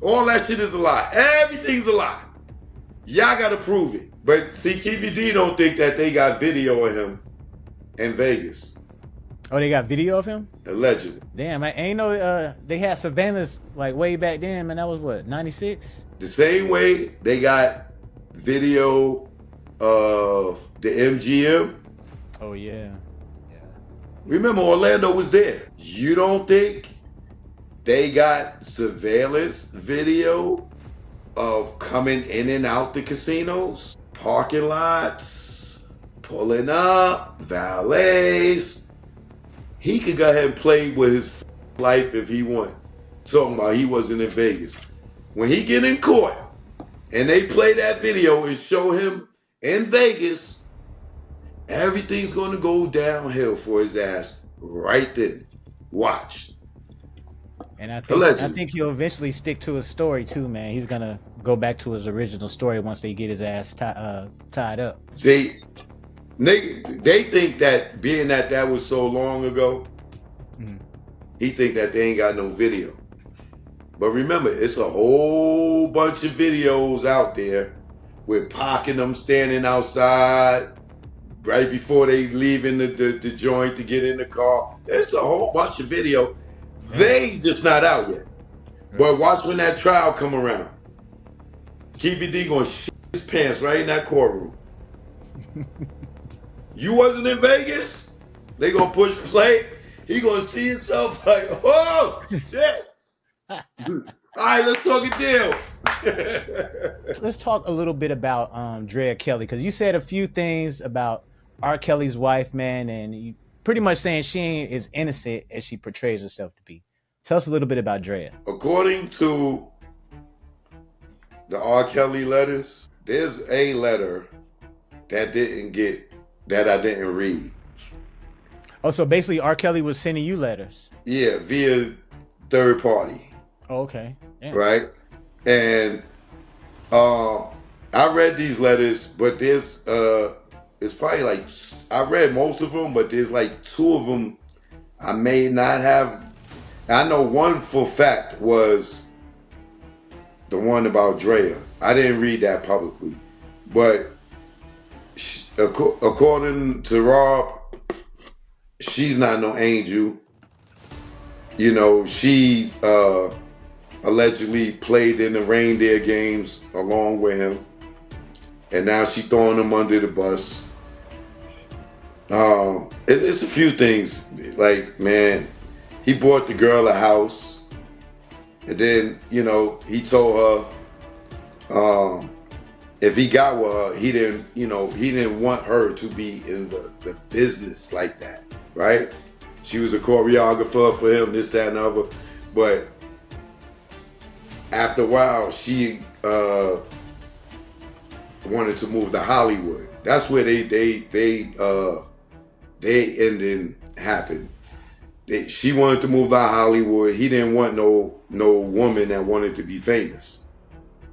All that shit is a lie. Everything's a lie. Y'all gotta prove it. But see, Keefy D don't think that they got video of him in Vegas. Oh, they got video of him? Allegedly. Damn, I ain't know they had surveillance like way back then, man. That was what, 96? The same way they got video of the MGM. Oh, yeah. Remember, Orlando was there. You don't think they got surveillance video of coming in and out the casinos? Parking lots, pulling up, valets. He could go ahead and play with his life if he wanted. Talking about he wasn't in Vegas. When he get in court and they play that video and show him in Vegas, everything's going to go downhill for his ass right then. Watch. And I think he'll eventually stick to his story too, man. He's gonna go back to his original story once they get his ass tied up. See, nigga, they think that being that was so long ago, he think that they ain't got no video. But remember, it's a whole bunch of videos out there with Pac and them standing outside right before they leaving the joint to get in the car. It's a whole bunch of video. They just not out yet. But watch when that trial come around. Keefy D gonna shit his pants right in that courtroom. You wasn't in Vegas? They gonna push play. He gonna see himself like, oh shit. All right, let's talk a deal. Let's talk a little bit about Drea Kelly, because you said a few things about R. Kelly's wife, man, and you pretty much saying she ain't as innocent as she portrays herself to be. Tell us a little bit about Drea. According to the R. Kelly letters, there's a letter that I didn't read. Oh, so basically R. Kelly was sending you letters. Yeah, via third party. Oh, okay. Yeah. Right? And I read these letters, but there's it's probably like, I read most of them, but there's like two of them I may not have. I know one for fact was the one about Drea. I didn't read that publicly, but according to Rob, she's not no angel. You know, she allegedly played in the reindeer games along with him, and now she's throwing him under the bus. It's a few things. Like, man, he bought the girl a house, and then, you know, he told her if he got with her, he didn't want her to be in the business like that, right? She was a choreographer for him, this, that, and the other. But after a while, she wanted to move to Hollywood. That's where they ending happened. She wanted to move to Hollywood. He didn't want no woman that wanted to be famous.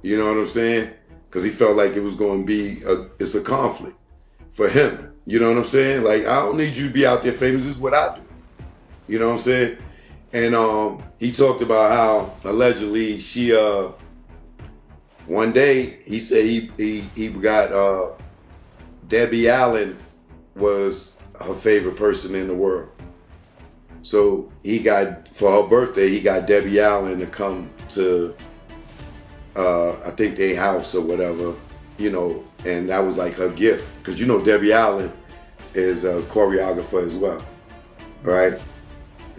You know what I'm saying? Because he felt like it was going to be it's a conflict for him. You know what I'm saying? Like, I don't need you to be out there famous. This is what I do. You know what I'm saying? And he talked about how allegedly she one day he said he got Debbie Allen was her favorite person in the world. So he got, for her birthday, he got Debbie Allen to come to I think their house or whatever, you know, and that was like her gift. Because you know Debbie Allen is a choreographer as well, right?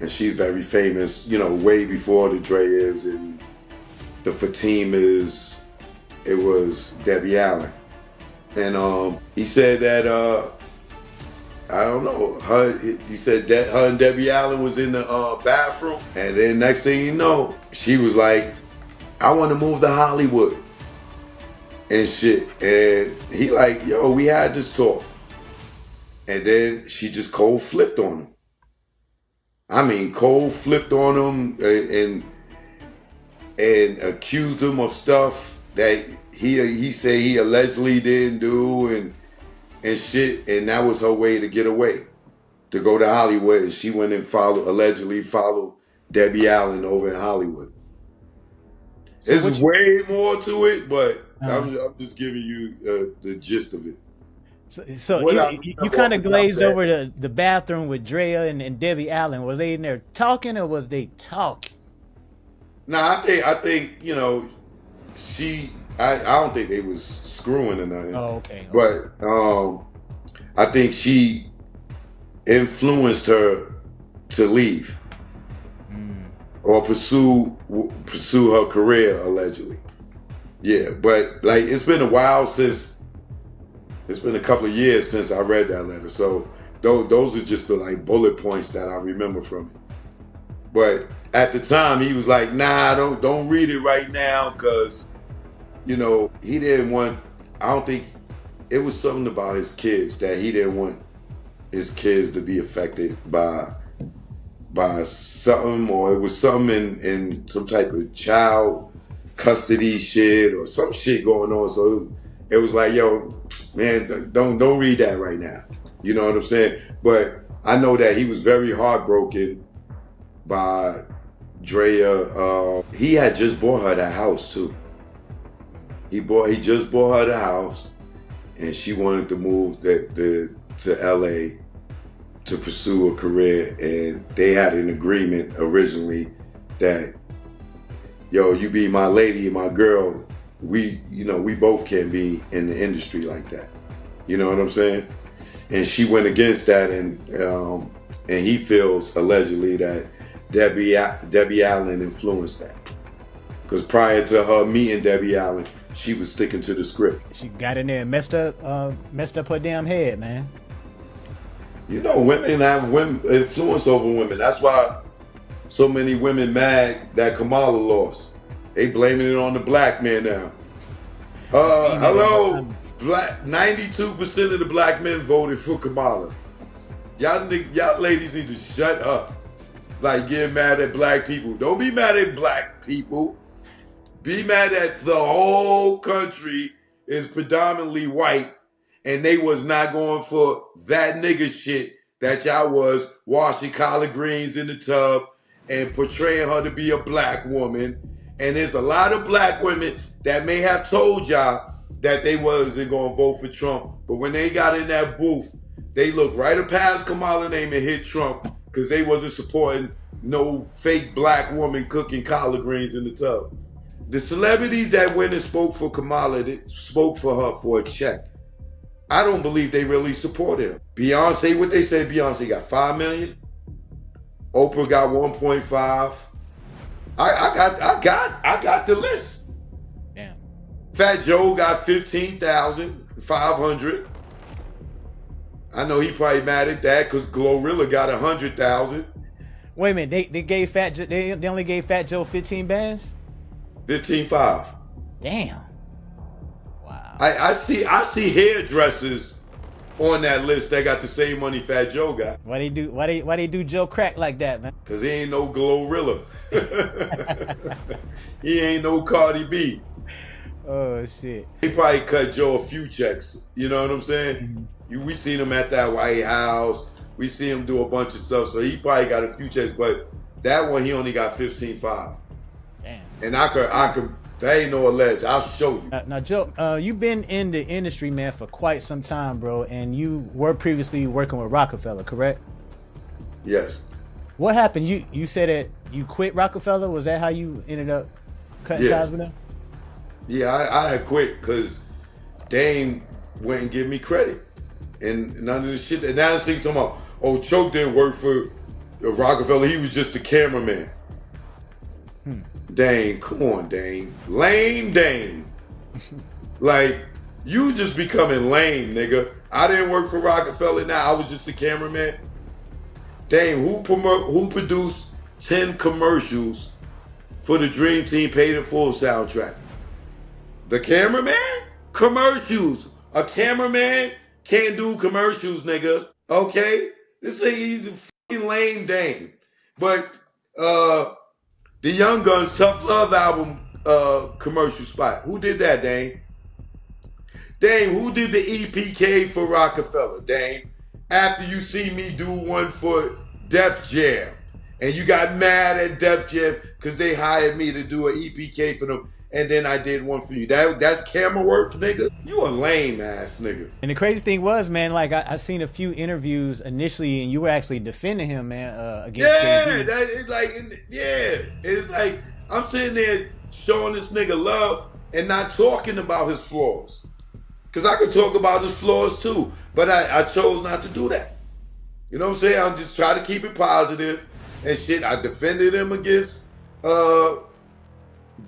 And she's very famous, you know, way before the Dreas and the Fatimas. It was Debbie Allen. And he said that, I don't know, he said that her and Debbie Allen was in the bathroom. And then next thing you know, she was like, I want to move to Hollywood and shit. And he like, yo, we had this talk. And then she just cold flipped on him. I mean, cold flipped on him and accused him of stuff that he said he allegedly didn't do and shit. And that was her way to get away, to go to Hollywood. And she went and allegedly followed Debbie Allen over in Hollywood. So there's way more to it, but I'm just giving you the gist of it. So you kind of glazed over the bathroom with Drea and Debbie Allen. Was they in there talking or was they talking? Nah, I think you know, I don't think they was screwing or nothing. Oh, okay. But I think she influenced her to leave or pursue her career allegedly. Yeah, but like it's been a while since. It's been a couple of years since I read that letter, so those are just the like bullet points that I remember from it. But at the time, he was like, "Nah, don't read it right now," because you know he didn't want. I don't think it was something about his kids that he didn't want his kids to be affected by something, or it was something in some type of child custody shit or some shit going on. So it was like, yo, man, don't read that right now. You know what I'm saying? But I know that he was very heartbroken by Drea. He had just bought her that house too. He just bought her the house, and she wanted to move to LA to pursue a career, and they had an agreement originally that, yo, you be my lady and my girl, we both can be in the industry like that. You know what I'm saying? And she went against that, and he feels allegedly that Debbie Allen influenced that. Because prior to her meeting Debbie Allen, she was sticking to the script. She got in there and messed up her damn head, man. You know, women have influence over women. That's why so many women mad that Kamala lost. They blaming it on the black man now. Hello, black. 92% of the black men voted for Kamala. Y'all ladies need to shut up. Like, getting mad at black people. Don't be mad at black people. Be mad at the whole country is predominantly white, and they was not going for that nigga shit that y'all was washing collard greens in the tub and portraying her to be a black woman. And there's a lot of black women that may have told y'all that they wasn't going to vote for Trump, but when they got in that booth, they looked right past Kamala name and hit Trump because they wasn't supporting no fake black woman cooking collard greens in the tub. The celebrities that went and spoke for Kamala, they spoke for her for a check. I don't believe they really supported her. Beyonce, what they said, Beyonce got $5 million. Oprah got 1.5. I got the list. Damn. Fat Joe got 15,500. I know he probably mad at that because Glorilla got 100,000. Wait a minute, they only gave Fat Joe 15 bands? 15.5. Damn. Wow. I see hairdressers on that list that got the same money Fat Joe got. Why they do Joe Crack like that, man? Cause he ain't no Glorilla. He ain't no Cardi B. Oh shit. He probably cut Joe a few checks. You know what I'm saying? We seen him at that White House. We see him do a bunch of stuff. So he probably got a few checks, but that one he only got 15.5. Damn. And I could. That ain't no alleged. I'll show you. Now, Joe, you've been in the industry, man, for quite some time, bro, and you were previously working with Rocafella, correct? Yes. What happened? You said that you quit Rocafella. Was that how you ended up cutting ties with them? Yeah, I had quit because Dame wouldn't give me credit, and none of the shit. And now this thing talking about, oh, Choke didn't work for Rocafella. He was just the cameraman. Dame, come on, Dame. Lame Dame. Like, you just becoming lame, nigga. I didn't work for Rocafella now. I was just the cameraman. Dame, who produced 10 commercials for the Dream Team Paid in Full soundtrack? The cameraman? Commercials. A cameraman can't do commercials, nigga. Okay? This nigga, he's a fucking lame Dame. But, the Young Guns Tough Love album commercial spot. Who did that, Dame? Dame, who did the EPK for Rocafella, Dame? After you see me do one for Def Jam. And you got mad at Def Jam because they hired me to do an EPK for them. And then I did one for you. That's camera work, nigga? You a lame ass nigga. And the crazy thing was, man, like I seen a few interviews initially, and you were actually defending him, man, against KD. It's like I'm sitting there showing this nigga love and not talking about his flaws. Cause I could talk about his flaws too, but I chose not to do that. You know what I'm saying? I'm just trying to keep it positive and shit. I defended him against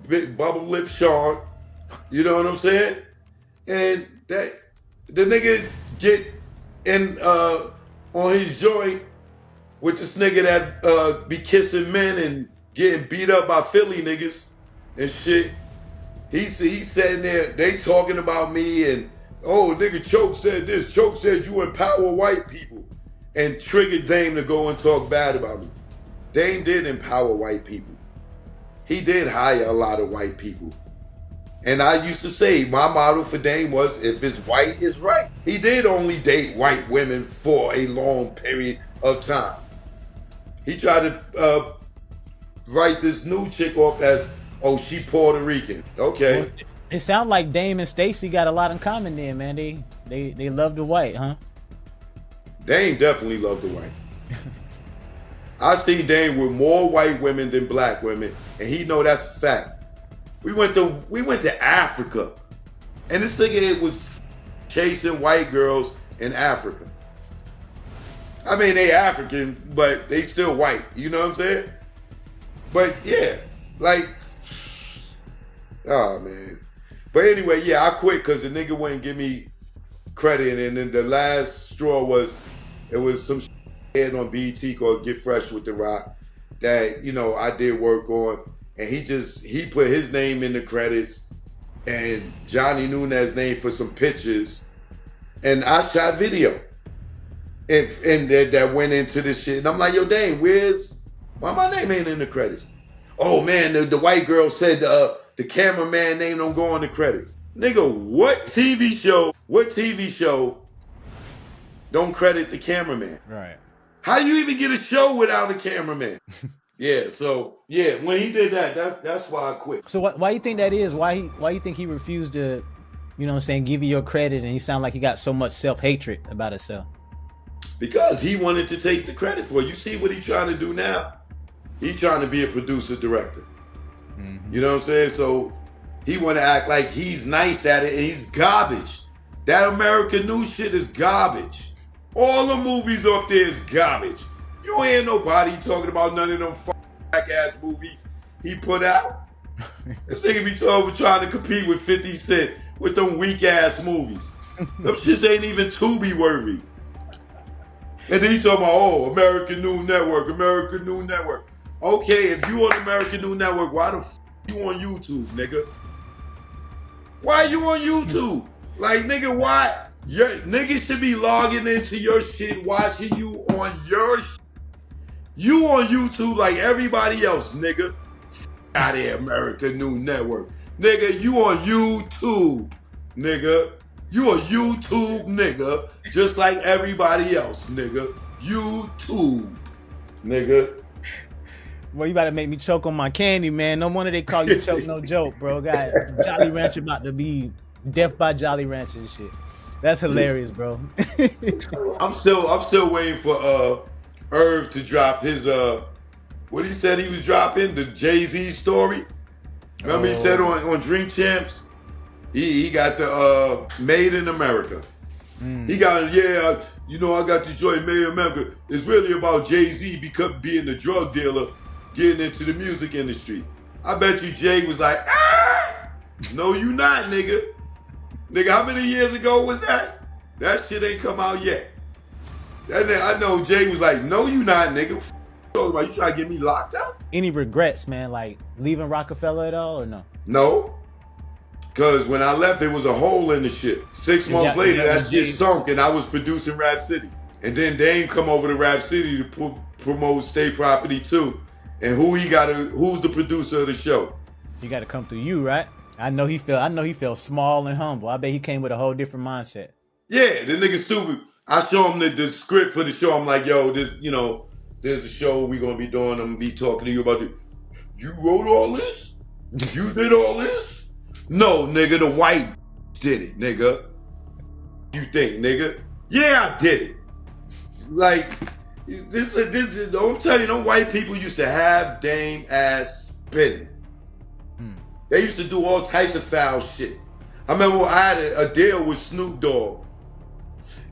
Big Bubble Lip Sean, you know what I'm saying? And that the nigga get in on his joint with this nigga that be kissing men and getting beat up by Philly niggas and shit. He's sitting there, they talking about me and, oh, nigga, Choke said this. Choke said you empower white people, and triggered Dame to go and talk bad about me. Dame did empower white people. he did hire a lot of white people. And I used to say my motto for Dame was, if it's white, it's right. He did only date white women for a long period of time. He tried to write this new chick off as, oh, she Puerto Rican. Okay. Well, it sounds like Dame and Stacey got a lot in common there, man. They love the white, huh? Dame definitely loved the white. I see Dame with more white women than black women, and he know that's a fact. We went to Africa, and this nigga was chasing white girls in Africa. I mean, they African, but they still white. You know what I'm saying? But yeah, like, oh man. But anyway, yeah, I quit because the nigga wouldn't give me credit, and then the last straw was, it was some shit on BET called Get Fresh with the Rock that, you know, I did work on, and he put his name in the credits and Johnny Nunez's name for some pictures, and I shot video. And that went into this shit, and I'm like, yo, Dane, why my name ain't in the credits? Oh man, the white girl said the cameraman name don't go on the credits. Nigga, what TV show don't credit the cameraman? Right. How you even get a show without a cameraman? Yeah, so yeah, when he did that's why I quit. So why you think that is? Why you think he refused to, you know what I'm saying, give you your credit, and he sound like he got so much self-hatred about himself? Because he wanted to take the credit for it. You see what he's trying to do now? He's trying to be a producer director. Mm-hmm. You know what I'm saying? So he want to act like he's nice at it, and he's garbage. That American News shit is garbage. All the movies up there is garbage. You ain't hear nobody talking about none of them black ass movies he put out. This nigga be trying to compete with 50 Cent with them weak ass movies. Them shits ain't even Tubi worthy. And then he talking about, oh, American News Network. Okay, if you on American News Network, why the f you on YouTube, nigga? Why you on YouTube? Like, nigga, why? Niggas should be logging into your shit, watching you on your shit. You on YouTube like everybody else, nigga. Out of here, American News Network. Nigga, you on YouTube, nigga. You a YouTube nigga, just like everybody else, nigga. YouTube, nigga. Well, you about to make me choke on my candy, man. No wonder they call you Choke No Joke, bro. God, Jolly Rancher about to be death by Jolly Rancher and shit. That's hilarious, bro. I'm still waiting for Irv to drop his what he said he was dropping, the Jay-Z story. Remember he said on Drink Champs? He got the Made in America. He got, you know, I got the joint Made in America. It's really about Jay-Z being a drug dealer, getting into the music industry. I bet you Jay was like, no you not, nigga. Nigga, how many years ago was that? That shit ain't come out yet. I know Jay was like, no you not, nigga. You trying to get me locked up? Any regrets, man, like leaving Rocafella at all or no? No. Because when I left, there was a hole in the shit. 6 months later, that shit sunk, and I was producing Rap City. And then Dame come over to Rap City to promote State Property 2. And who's the producer of the show? He got to come through you, right? I know he felt small and humble. I bet he came with a whole different mindset. Yeah, the nigga stupid. I show him the script for the show. I'm like, yo, there's a show we gonna be doing. I'm gonna be talking to you about it. You wrote all this? You did all this? No, nigga, the white did it, nigga. You think, nigga? Yeah, I did it. Like, this don't tell you, them white people used to have Dame ass spinning. They used to do all types of foul shit. I remember I had a deal with Snoop Dogg.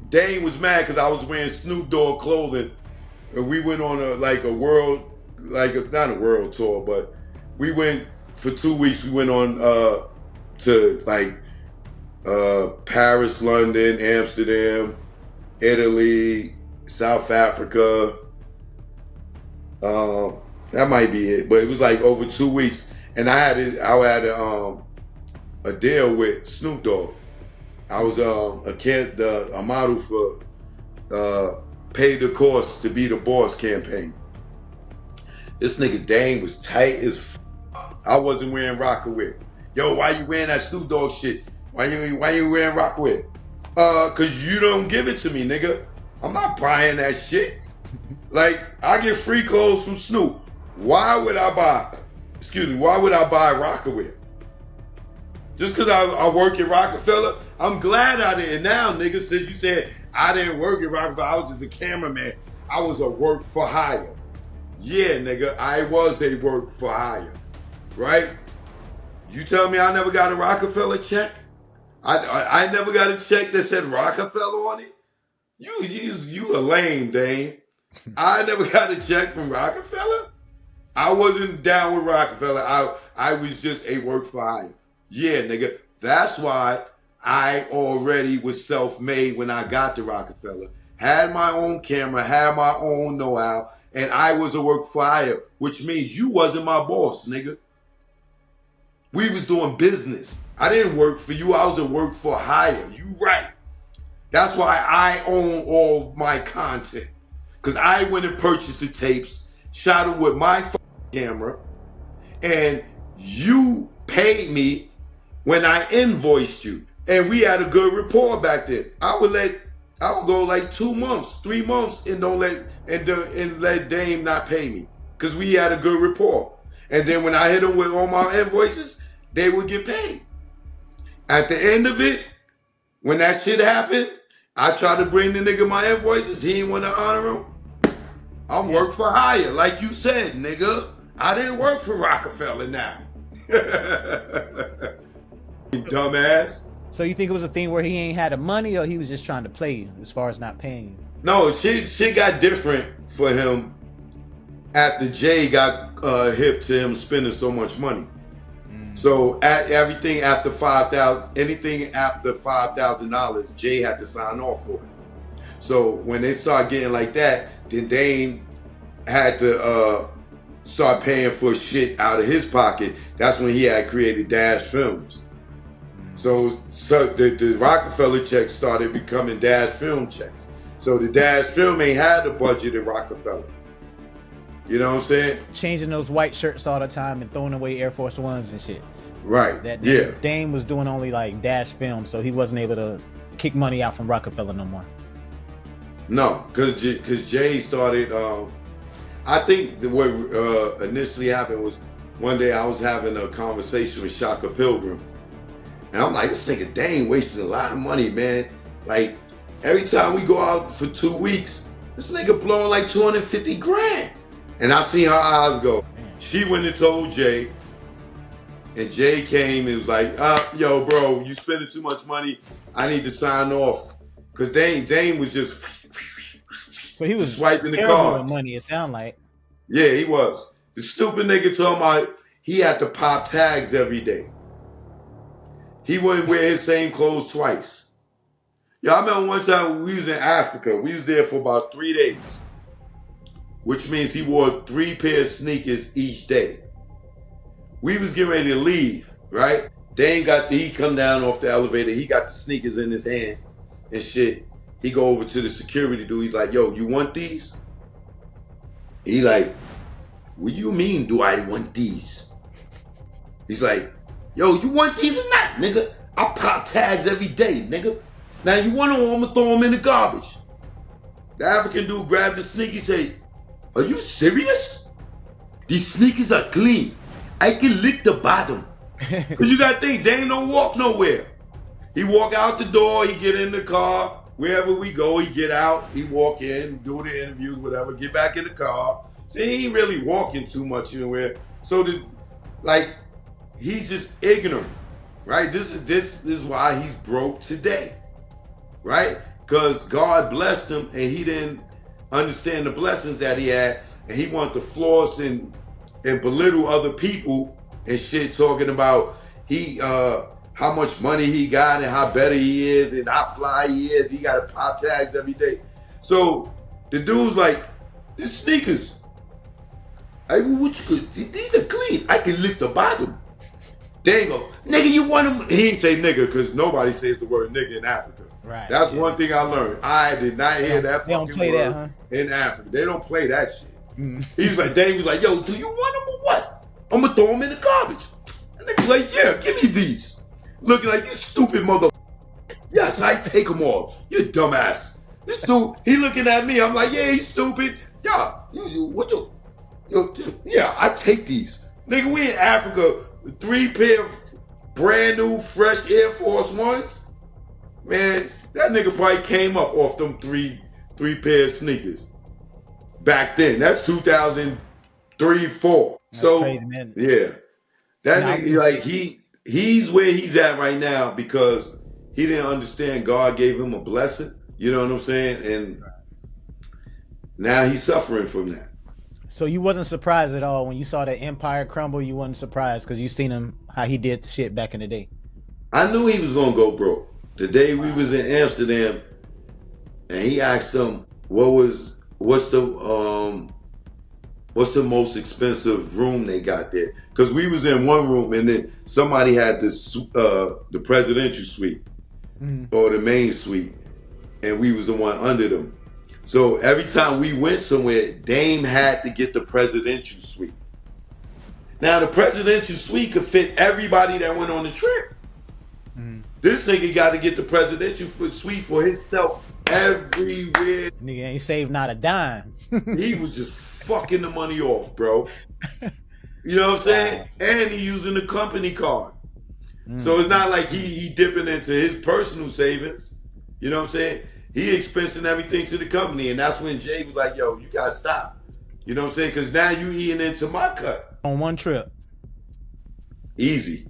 Dame was mad because I was wearing Snoop Dogg clothing, and we went on not a world tour, but we went for 2 weeks. We went on to Paris, London, Amsterdam, Italy, South Africa. That might be it, but it was like over 2 weeks, and I had a deal with Snoop Dogg. I was a model for Pay the Cost to Be the Boss campaign. This nigga Dame was tight as f***. I wasn't wearing Rockaway. Yo, why you wearing that Snoop Dogg shit? Why you wearing Rockaway? Cause you don't give it to me, nigga. I'm not buying that shit. Like, I get free clothes from Snoop. Why would I buy Rockaway? Just cause I work at Rocafella? I'm glad I didn't. Now, nigga, since you said I didn't work at Rocafella, I was just a cameraman. I was a work for hire. Yeah, nigga, I was a work for hire. Right? You tell me I never got a Rocafella check? I never got a check that said Rocafella on it? You a lame, Dane. I never got a check from Rocafella. I wasn't down with Rocafella. I was just a work for hire. Yeah, nigga. That's why I already was self-made when I got to Rocafella. Had my own camera, had my own know-how, and I was a work for hire, which means you wasn't my boss, nigga. We was doing business. I didn't work for you. I was a work for hire. You right. That's why I own all my content. Because I went and purchased the tapes, shot them with my camera, and you paid me when I invoiced you. And we had a good rapport back then. I would go like 2 months, 3 months, and let Dame not pay me. Because we had a good rapport. And then when I hit them with all my invoices, they would get paid. At the end of it, when that shit happened, I tried to bring the nigga my invoices. He didn't want to honor them. I'm work for hire, like you said, nigga. I didn't work for Rocafella now. Dumbass. So you think it was a thing where he ain't had the money, or he was just trying to play you as far as not paying you? No, shit got different for him after Jay got hip to him spending so much money. So everything after anything after $5,000, Jay had to sign off for it. So when they start getting like that, then Dame had to start paying for shit out of his pocket. That's when he had created Dash Films. So the Rocafella checks started becoming Dash Film checks. So the Dash Film ain't had the budget at Rocafella. You know what I'm saying? Changing those white shirts all the time and throwing away Air Force Ones and shit. Right. Yeah. Dame was doing only like Dash Films, so he wasn't able to kick money out from Rocafella no more. No, because Jay started. I think what initially happened was one day I was having a conversation with Shaka Pilgrim, and I'm like, this nigga Dame wasting a lot of money, man. Like every time we go out for 2 weeks, this nigga blowing like 250 grand. And I seen her eyes go. She went and told Jay, and Jay came and was like, yo, bro, you spending too much money. I need to sign off. Because Dame was just so he was swiping the card. With money, it sound like. Yeah, he was. The stupid nigga told me he had to pop tags every day. He wouldn't wear his same clothes twice. Y'all remember one time we was in Africa. We was there for about 3 days. Which means he wore 3 pairs of sneakers each day. We was getting ready to leave, right? He come down off the elevator. He got the sneakers in his hand and shit. He go over to the security dude. He's like, yo, you want these? He like, what do you mean do I want these? He's like, yo, you want these or not, nigga? I pop tags every day, nigga. Now you want them, I'm gonna throw them in the garbage. The African dude grabbed the sneakers and say, are you serious? These sneakers are clean. I can lick the bottom. Because you got to think, they ain't no walk nowhere. He walk out the door, he get in the car. Wherever we go, he get out, he walk in, do the interviews, whatever, get back in the car. So he ain't really walking too much anywhere. So he's just ignorant, right? This is why he's broke today, right? Because God blessed him and he didn't understand the blessings that he had, and he wanted to floss and belittle other people and shit, talking about how much money he got and how better he is and how fly he is. He got to pop tags every day. So the dude's like, these sneakers, these are clean. I can lick the bottom. They go, nigga, you want them? He ain't say nigga because nobody says the word nigga in Africa. Right. That's one thing I learned. I did not hear that fucking word that, huh? in Africa. They don't play that shit. He was like, Dave was like, yo, do you want them or what? I'm gonna throw them in the garbage. And nigga like, yeah, give me these. Looking like, you stupid mother. Yes, I take them all. You dumbass. This dude, he looking at me. I'm like, yeah, he's stupid. Yeah, yeah, I take these. Nigga, we in Africa, 3 pair of brand new, fresh Air Force Ones. Man, that nigga probably came up off them three pair of sneakers. Back then, that's 2003, 4. That's so crazy, man. Yeah, that nigga, like he's where he's at right now because he didn't understand God gave him a blessing. You know what I'm saying? And now he's suffering from that. So you wasn't surprised at all when you saw the empire crumble? You wasn't surprised because you seen him how he did the shit back in the day. I knew he was gonna go broke. The day we was in Amsterdam, and he asked him what's the most expensive room they got there? Because we was in one room and then somebody had the presidential suite or the main suite, and we was the one under them. So every time we went somewhere, Dame had to get the presidential suite. Now the presidential suite could fit everybody that went on the trip. This nigga got to get the presidential suite for himself everywhere. Nigga ain't saved not a dime. He was just fucking the money off, bro. You know what I'm saying? Wow. And he using the company card. So it's not like he dipping into his personal savings. You know what I'm saying? He expensing everything to the company. And that's when Jay was like, yo, you got to stop. You know what I'm saying? Because now you eating into my cut. On one trip. Easy.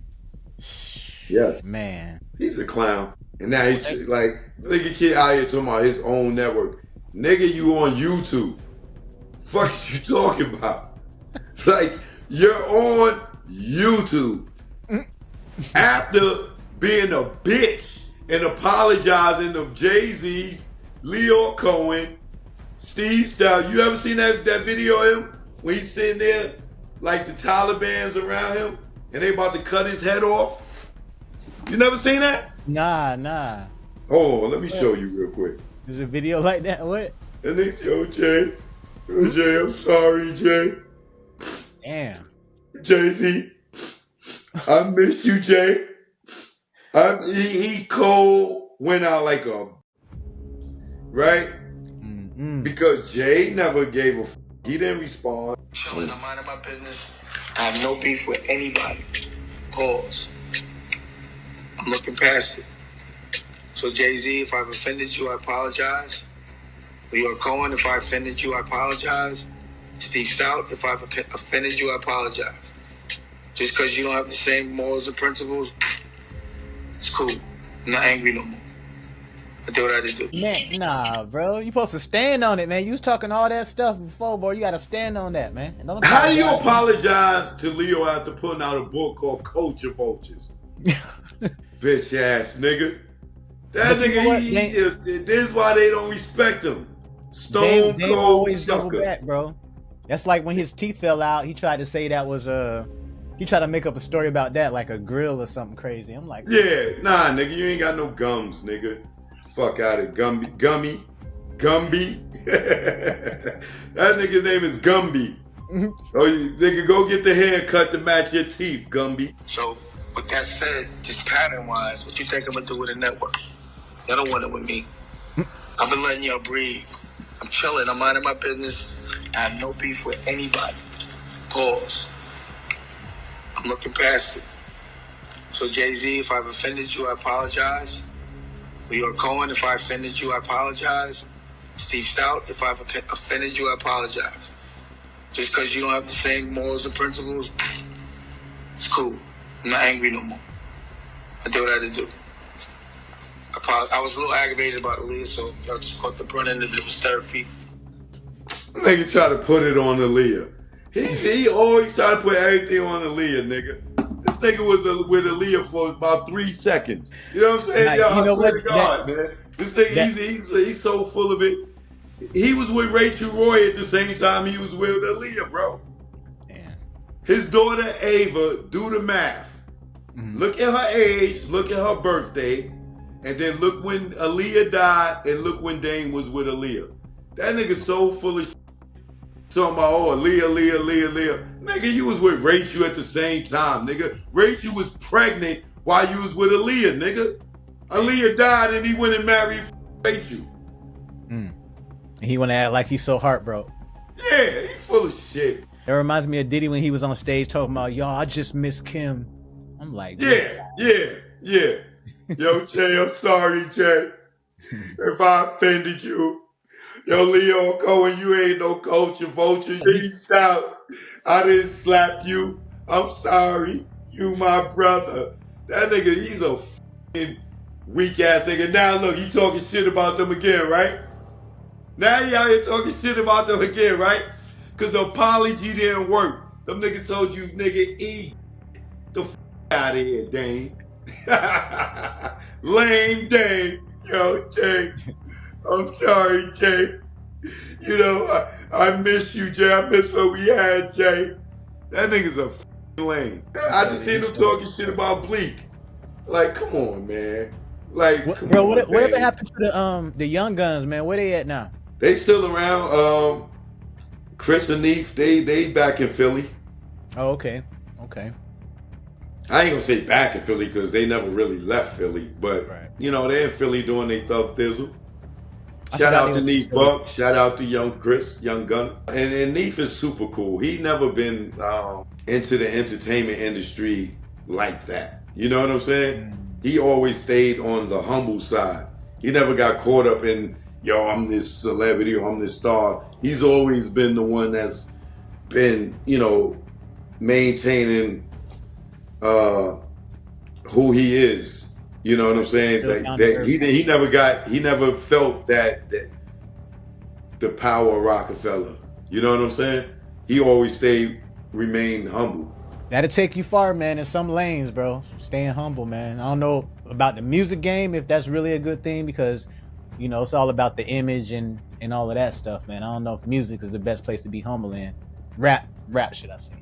Yes. Man. He's a clown. And now he's like, nigga kid out here talking about his own network. Nigga, you on YouTube. Fuck you talking about? Like, you're on YouTube. After being a bitch and apologizing to Jay-Z, Leo Cohen, Steve Stout. You ever seen that video of him? When he's sitting there, like the Taliban's around him, and they about to cut his head off? You never seen that? Nah. Oh, let me show you real quick. There's a video like that? What? And they, yo, Jay, I'm sorry, Jay. Damn. Jay-Z, I miss you, Jay. He cold went out like a, right? Because Jay never gave a he didn't respond. Chilling, I'm minding my business. I have no beef with anybody. Pause. I'm looking past it. So Jay-Z, if I've offended you, I apologize. Leo Cohen, if I offended you, I apologize. Steve Stout, if I've offended you, I apologize. Just because you don't have the same morals and principles, it's cool. I'm not angry no more. I do what I had to do. Man, nah, bro. You supposed to stand on it, man. You was talking all that stuff before, bro. You got to stand on that, man. How do you apologize to Leo after putting out a book called Culture Vultures? Bitch ass nigga. That nigga, this is why they don't respect him. Stone Dave cold always sucker. double back, bro. That's like when his teeth fell out. He tried to say that was he tried to make up a story about that, like a grill or something crazy. I'm like, yeah, nah, nigga, you ain't got no gums, nigga. Fuck out of Gumby. That nigga's name is Gumby. Oh, nigga, go get the haircut to match your teeth, Gumby. So, with that said, just pattern-wise, what you think I'm gonna do with the network? Y'all don't want it with me. I've been letting y'all breathe. I'm chilling. I'm minding my business. I have no beef with anybody. Pause. I'm looking past it. So Jay-Z, if I've offended you, I apologize. Leo Cohen, if I offended you, I apologize. Steve Stout, if I've offended you, I apologize. Just because you don't have the same morals and principles, it's cool. I'm not angry no more. I do what I had to do. I was a little aggravated about Aaliyah, so y'all just caught the brunt end of it. It was therapy. Nigga try to put it on Aaliyah. He always try to put everything on Aaliyah, nigga. This nigga was with Aaliyah for about 3 seconds. You know what I'm saying? Like, Yo, you know I swear what? to God, man. This nigga, he's so full of it. He was with Rachel Roy at the same time he was with Aaliyah, bro. damn. His daughter Ava, do the math. Look at her age, look at her birthday, and then look when Aaliyah died, and look when Dame was with Aaliyah. That nigga's so full of shit. Talking about, oh, Aaliyah. Nigga, you was with Rachel at the same time, nigga. Rachel was pregnant while you was with Aaliyah, nigga. Aaliyah died and he went and married Rachel. And he want to act like he's so heartbroken. Yeah, he's full of shit. That reminds me of Diddy when he was on stage talking about, y'all, I just miss Kim. I'm like, Yeah. Yo, Jay, I'm sorry, Jay. If I offended you. Yo, Leo Cohen, you ain't no culture vulture. You reached out. I didn't slap you. I'm sorry. You my brother. That nigga, he's a f***ing weak ass nigga. Now look, he talking shit about them again, right? Now he out here talking shit about them again, right? Cause the apology didn't work. Them niggas told you, nigga, eat the f*** out of here, Dane. Lame Dane. Yo, Jay. I'm sorry, Jay. You know, I miss you, Jay. I miss what we had, Jay. That nigga's a f***ing lame. I just hear him talking shit about Bleak. Like, come on, man. Like, come bro, on, whatever man. happened to the Young Guns, man? Where they at now? They still around. Chris and Neef, they back in Philly. Oh, okay. I ain't gonna say back in Philly because they never really left Philly, but Right. you know, they're in Philly doing their thug thizzle. I Shout forgot out they to was Neef in Philly. Buck. Shout out to Young Chris, Young Gunner. And Neef is super cool. He never been into the entertainment industry like that. You know what I'm saying? He always stayed on the humble side. He never got caught up in, yo, I'm this celebrity or I'm this star. He's always been the one that's been, you know, maintaining who he is. You know what I'm saying? He never felt that the power of Rocafella. You know what I'm saying? He always remained humble. That'll take you far, man, in some lanes, bro. Staying humble, man. I don't know about the music game, if that's really a good thing, because, you know, it's all about the image and all of that stuff, man. I don't know if music is the best place to be humble in. Rap, should I say.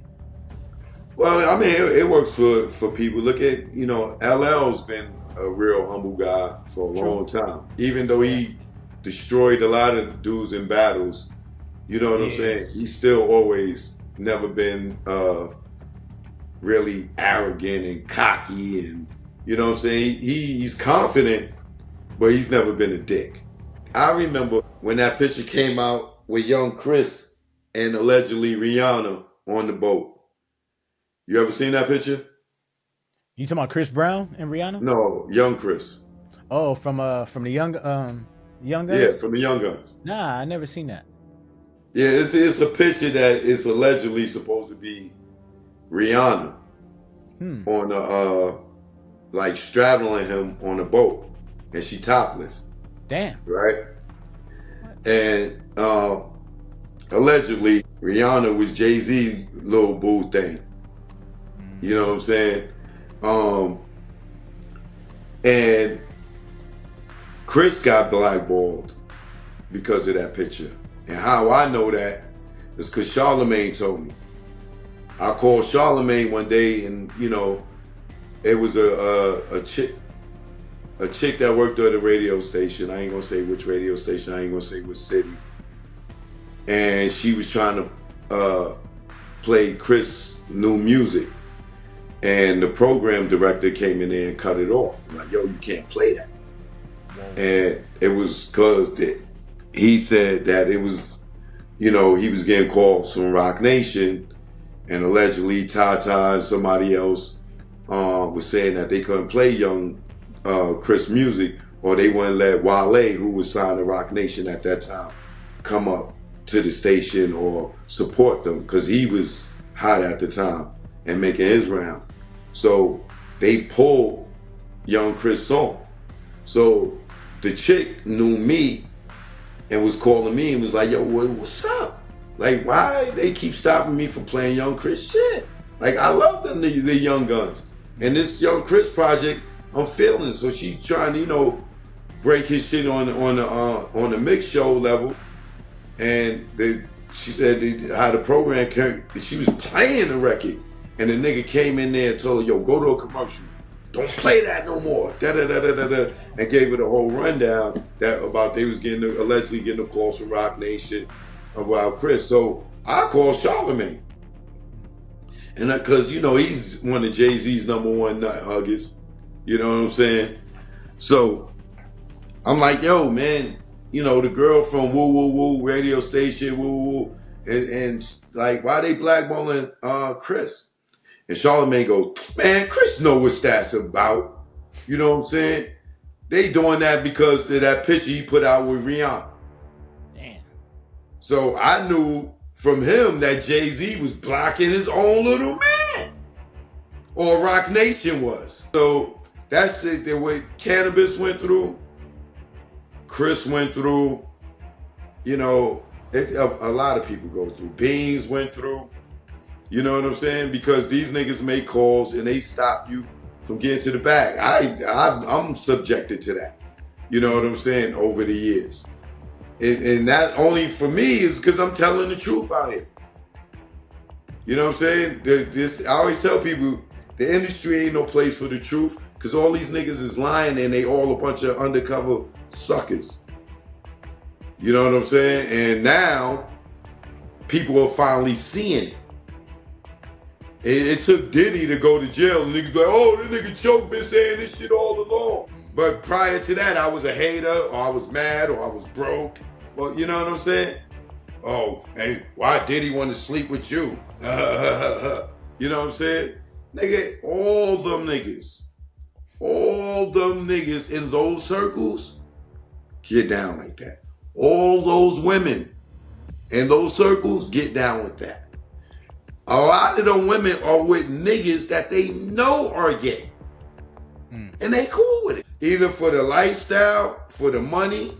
Well, I mean, it works for people. Look at, you know, LL's been a real humble guy for a long time. Even though he destroyed a lot of dudes in battles, you know what I'm saying? He's still always never been really arrogant and cocky, and you know what I'm saying? He's confident, but he's never been a dick. I remember when that picture came out with young Chris and allegedly Rihanna on the boat. You ever seen that picture? You talking about Chris Brown and Rihanna? No, young Chris. Oh, from the Young Guns? Yeah, from the Young Guns. Nah, I never seen that. Yeah, it's a picture that is allegedly supposed to be Rihanna on like straddling him on a boat, and she topless. Damn. Right? And allegedly Rihanna was Jay-Z little boo thing. You know what I'm saying? And Chris got blackballed because of that picture. And how I know that is because Charlemagne told me. I called Charlemagne one day, and you know, it was a chick that worked at a radio station. I ain't gonna say which radio station. I ain't gonna say which city. And she was trying to play Chris' new music, and the program director came in there and cut it off. I'm like, yo, you can't play that. And it was because he said that it was, you know, he was getting calls from Rock Nation, and allegedly Tata and somebody else was saying that they couldn't play young Chris music, or they wouldn't let Wale, who was signed to Rock Nation at that time, come up to the station or support them, because he was hot at the time and making his rounds. So they pulled young Chris song. So the chick knew me and was calling me and was like, yo, what's up? Like, why they keep stopping me from playing young Chris shit? Like, I love them, the Young Guns. And this young Chris project, I'm feeling. So she's trying to, you know, break his shit on the mix show level. And she said how the program came, she was playing the record. And the nigga came in there and told her, yo, go to a commercial. Don't play that no more. Da-da-da-da-da-da. And gave her the whole rundown that about they was allegedly getting the calls from Rock Nation about Chris. So I call Charlemagne. And because, he's one of Jay-Z's #1 nut huggers. You know what I'm saying? So I'm like, yo, man, the girl from Woo Woo Woo radio station, Woo Woo, and like, why they blackballing Chris? And Charlemagne goes, man, Chris know what that's about. You know what I'm saying? They doing that because of that picture he put out with Rihanna. Damn. So I knew from him that Jay-Z was blocking his own little man. Or Rock Nation was. So that's the way Cannabis went through. Chris went through. It's a lot of people go through. Beans went through. You know what I'm saying? Because these niggas make calls and they stop you from getting to the bag. I'm subjected to that. You know what I'm saying? Over the years. And that only for me is because I'm telling the truth out here. You know what I'm saying? I always tell people, the industry ain't no place for the truth because all these niggas is lying and they all a bunch of undercover suckers. You know what I'm saying? And now, people are finally seeing it. It took Diddy to go to jail and niggas be like, oh, this nigga Choke been saying this shit all along. But prior to that, I was a hater, or I was mad, or I was broke. Well, you know what I'm saying? Oh, hey, why Diddy want to sleep with you? You know what I'm saying? Nigga, all them niggas in those circles get down like that. All those women in those circles get down with that. A lot of them women are with niggas that they know are gay. And they cool with it. Either for the lifestyle, for the money,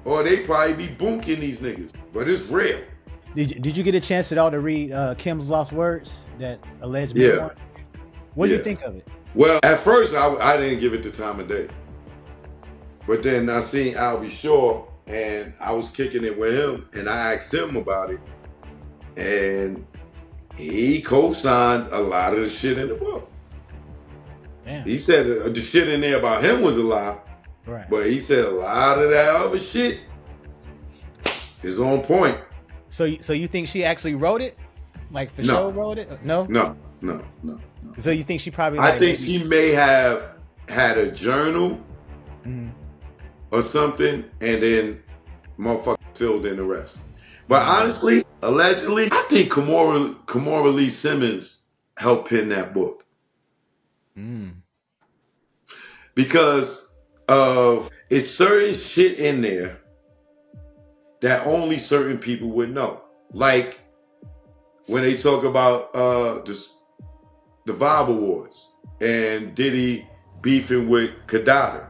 or they probably be bunking these niggas. But it's real. Did you get a chance at all to read Kim's Lost Words, that alleged Yeah. memoirs? What did you think of it? Well, at first, I didn't give it the time of day. But then I seen Albie Shaw, and I was kicking it with him, and I asked him about it. And he co-signed a lot of the shit in the book. Damn. He said the shit in there about him was a lie. Right. But he said a lot of that other shit is on point. So you think she actually wrote it? Like for No. sure wrote it? No? No. So you think she probably I think she may have had a journal or something, and then motherfucker filled in the rest. But honestly, allegedly, I think Kimora Lee Simmons helped pen that book. Because of it's certain shit in there that only certain people would know. Like when they talk about the Vibe Awards and Diddy beefing with Kadada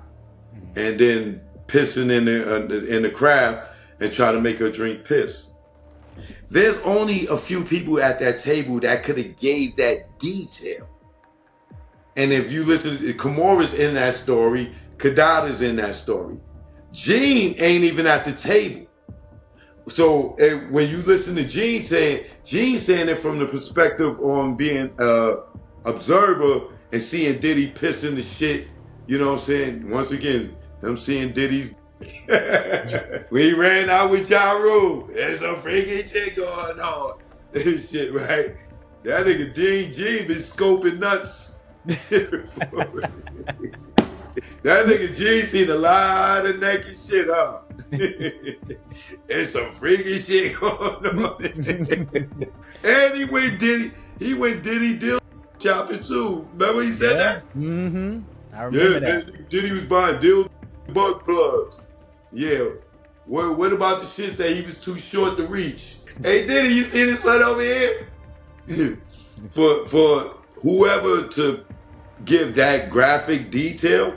and then pissing in the crowd and try to make her drink piss. There's only a few people at that table that could have gave that detail. And if you listen, Kimora's in that story, Kadada's in that story. Gene ain't even at the table. So when you listen to Gene saying it from the perspective on being observer and seeing Diddy pissing the shit, you know what I'm saying? Once again, I'm seeing Diddy's we ran out with Ja Rule. There's some freaky shit going on. This shit, right? That nigga Gene been scoping nuts. That nigga Gene seen a lot of naked shit, huh? There's some freaky shit going on. And he went Diddy Dill shopping too. Remember he said that? Mm-hmm. I remember that. Diddy was buying Dill butt plugs. Yeah. What about the shits that he was too short to reach? Hey Diddy, you see this one over here? For whoever to give that graphic detail,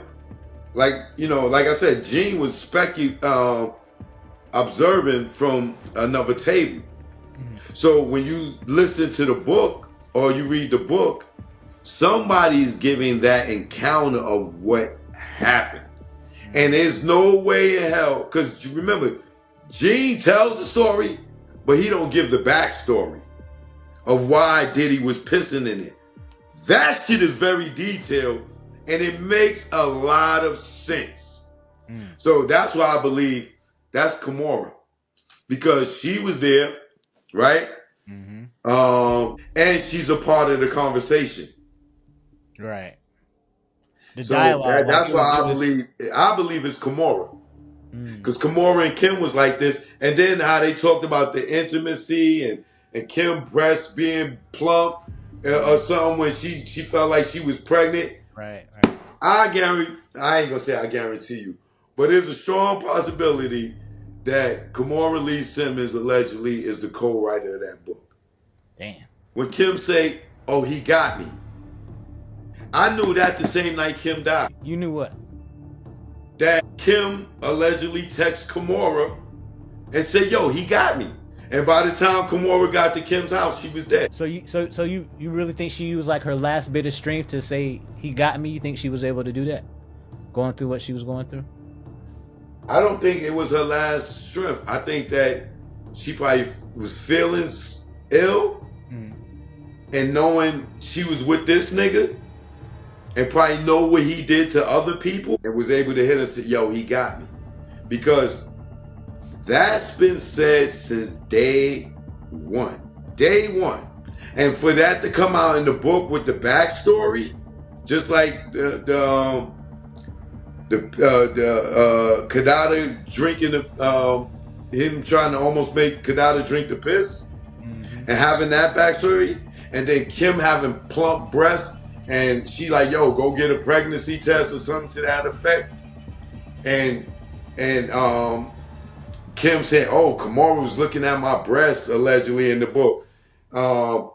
like I said, Gene was observing from another table. So when you listen to the book or you read the book, somebody's giving that encounter of what happened. And there's no way in hell, because you remember, Gene tells the story, but he don't give the backstory of why Diddy was pissing in it. That shit is very detailed, and it makes a lot of sense. So that's why I believe that's Kimora, because she was there right? Mm-hmm. And she's a part of the conversation. Right. The So dialogue, like that's it why was, it I was. believe it's Kimora. Mm, Because Kimora and Kim was like this. And then how they talked about the intimacy and Kim breasts being plump or something when she felt like she was pregnant. right. I ain't gonna say I guarantee you, but there's a strong possibility that Kimora Lee Simmons allegedly is the co-writer of that book. Damn. When Kim say, "Oh, he got me," I knew that the same night Kim died. You knew what? That Kim allegedly texted Kimora and said, "Yo, he got me." And by the time Kimora got to Kim's house, she was dead. So you really think she used like her last bit of strength to say he got me? You think she was able to do that, going through what she was going through? I don't think it was her last strength. I think that she probably was feeling ill and knowing she was with this nigga and probably know what he did to other people and was able to hit us and say, "Yo, he got me." Because that's been said since day one. Day one. And for that to come out in the book with the backstory, just like the Kadada drinking him trying to almost make Kadada drink the piss, and having that backstory, and then Kim having plump breasts, and she like, "Yo, go get a pregnancy test or something to that effect," and Kim said, "Oh, Kimora was looking at my breasts allegedly in the book," and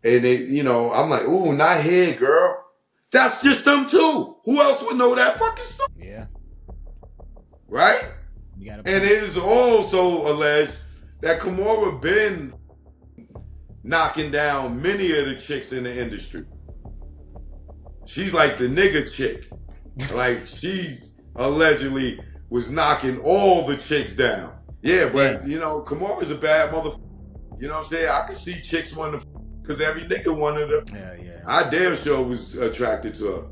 it, I'm like, "Ooh, not here, girl. That's just them two. Who else would know that fucking stuff?" Yeah. Right? You gotta. And it is also alleged that Kimora been knocking down many of the chicks in the industry. She's like the nigga chick. Like she allegedly was knocking all the chicks down. Yeah, but Kimora's a bad motherfucker. You know what I'm saying? I could see chicks wanting to because every nigga wanted her. Yeah. I damn sure was attracted to her.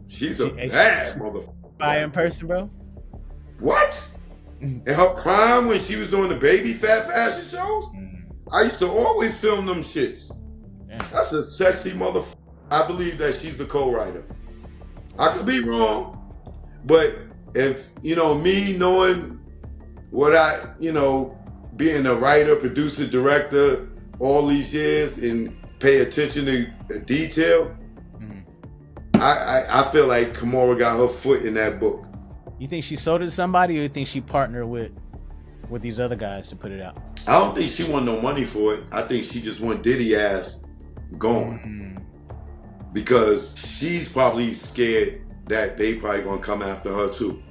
She's a bad motherfucker. Fire in person, bro. What? And her prime when she was doing the baby fat fashion shows? I used to always film them shits. Yeah. That's a sexy motherfucker. I believe that she's the co-writer. I could be wrong, but if, me knowing what being a writer, producer, director all these years and pay attention to detail, I feel like Kimora got her foot in that book. You think she sold it to somebody, or you think she partnered with these other guys to put it out? I don't think she want no money for it. I think she just want Diddy ass gone. Because she's probably scared that they probably gonna come after her too.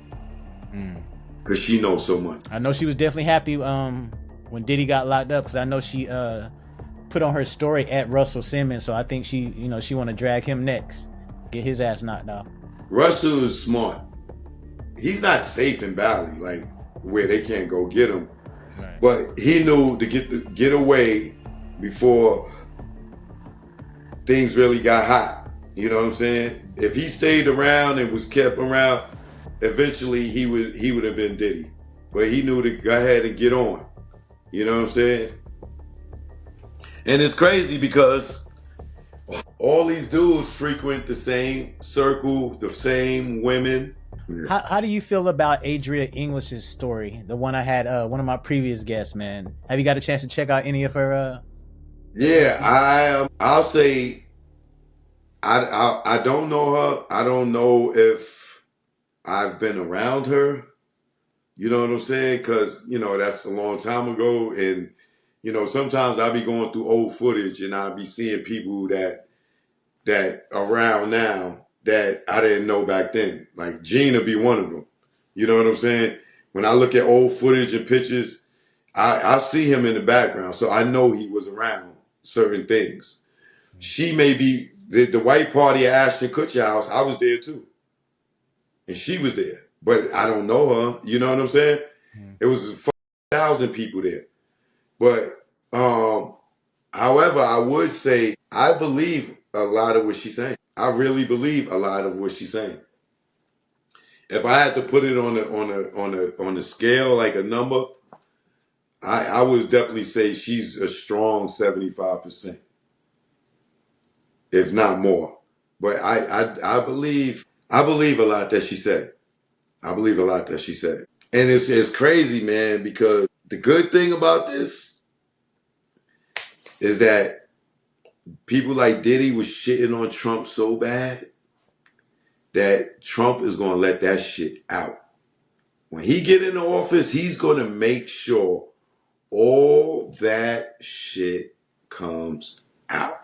Because she knows so much. I know she was definitely happy when Diddy got locked up, because I know she put on her story at Russell Simmons, so I think she want to drag him next, get his ass knocked out. Russell is smart. He's not safe in Bali, like where they can't go get him. Right. But he knew to get away before things really got hot. You know what I'm saying? If he stayed around and was kept around, eventually he would have been Diddy. But he knew to go ahead and get on. You know what I'm saying? And it's crazy because all these dudes frequent the same circle, the same women. How do you feel about Adria English's story? The one I had, one of my previous guests, man. Have you got a chance to check out any of her? Yeah, I'll say I don't know her. I don't know if I've been around her. You know what I'm saying? Because, that's a long time ago. And, sometimes I'll be going through old footage and I'll be seeing people that around now that I didn't know back then. Like Gina be one of them. You know what I'm saying? When I look at old footage and pictures, I see him in the background. So I know he was around certain things. She may be, the white party at Ashton Kutcher house, I was there too. And she was there. But I don't know her. You know what I'm saying? It was 1,000 people there. But, however, I would say I believe a lot of what she's saying. I really believe a lot of what she's saying. If I had to put it on the scale, like a number, I would definitely say she's a strong 75%, if not more. But I believe a lot that she said. I believe a lot that she said. And it's crazy, man, because the good thing about this is that people like Diddy was shitting on Trump so bad that Trump is going to let that shit out. When he get into office, he's going to make sure all that shit comes out.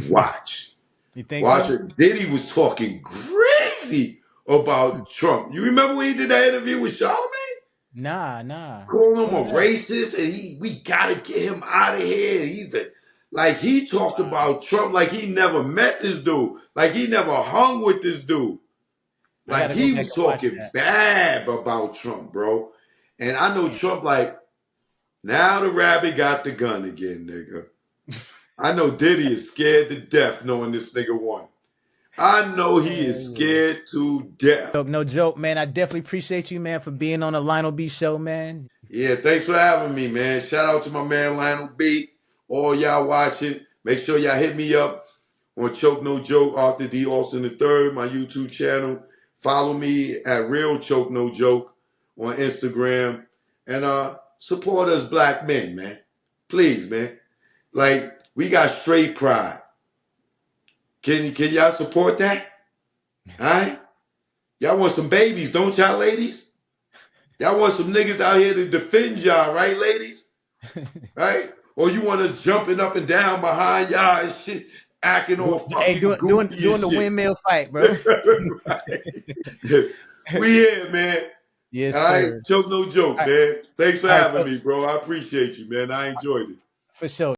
Watch. You think Watch so? it. Diddy was talking crazy about Trump. You remember when he did that interview with Charlamagne? Nah. Calling him What a was that? racist, and we gotta get him out of here. Like he talked about Trump like he never met this dude, like he never hung with this dude. I Like gotta go he back was and watch talking that. bad about Trump, bro. And I know Trump like, now the rabbit got the gun again, nigga. I know Diddy is scared to death knowing this nigga won. I know he is scared to death. No joke, man. I definitely appreciate you, man, for being on the Lionel B Show, man. Yeah, thanks for having me, man. Shout out to my man Lionel B. All y'all watching. Make sure y'all hit me up on Choke No Joke, Arthur D. Austin III, my YouTube channel. Follow me at Real Choke No Joke on Instagram. And support us black men, man. Please, man. Like, we got straight pride. Can y'all support that? All right? Y'all want some babies, don't y'all, ladies? Y'all want some niggas out here to defend y'all, right, ladies? Right? Or you want us jumping up and down behind y'all and shit, acting all Hey, fucking goofy doing and the shit. windmill fight, bro. Right. We here, man. Yes, All right? sir. Choke no joke, All right, man. Thanks for all right, having me, bro. I appreciate you, man. I enjoyed it. for sure.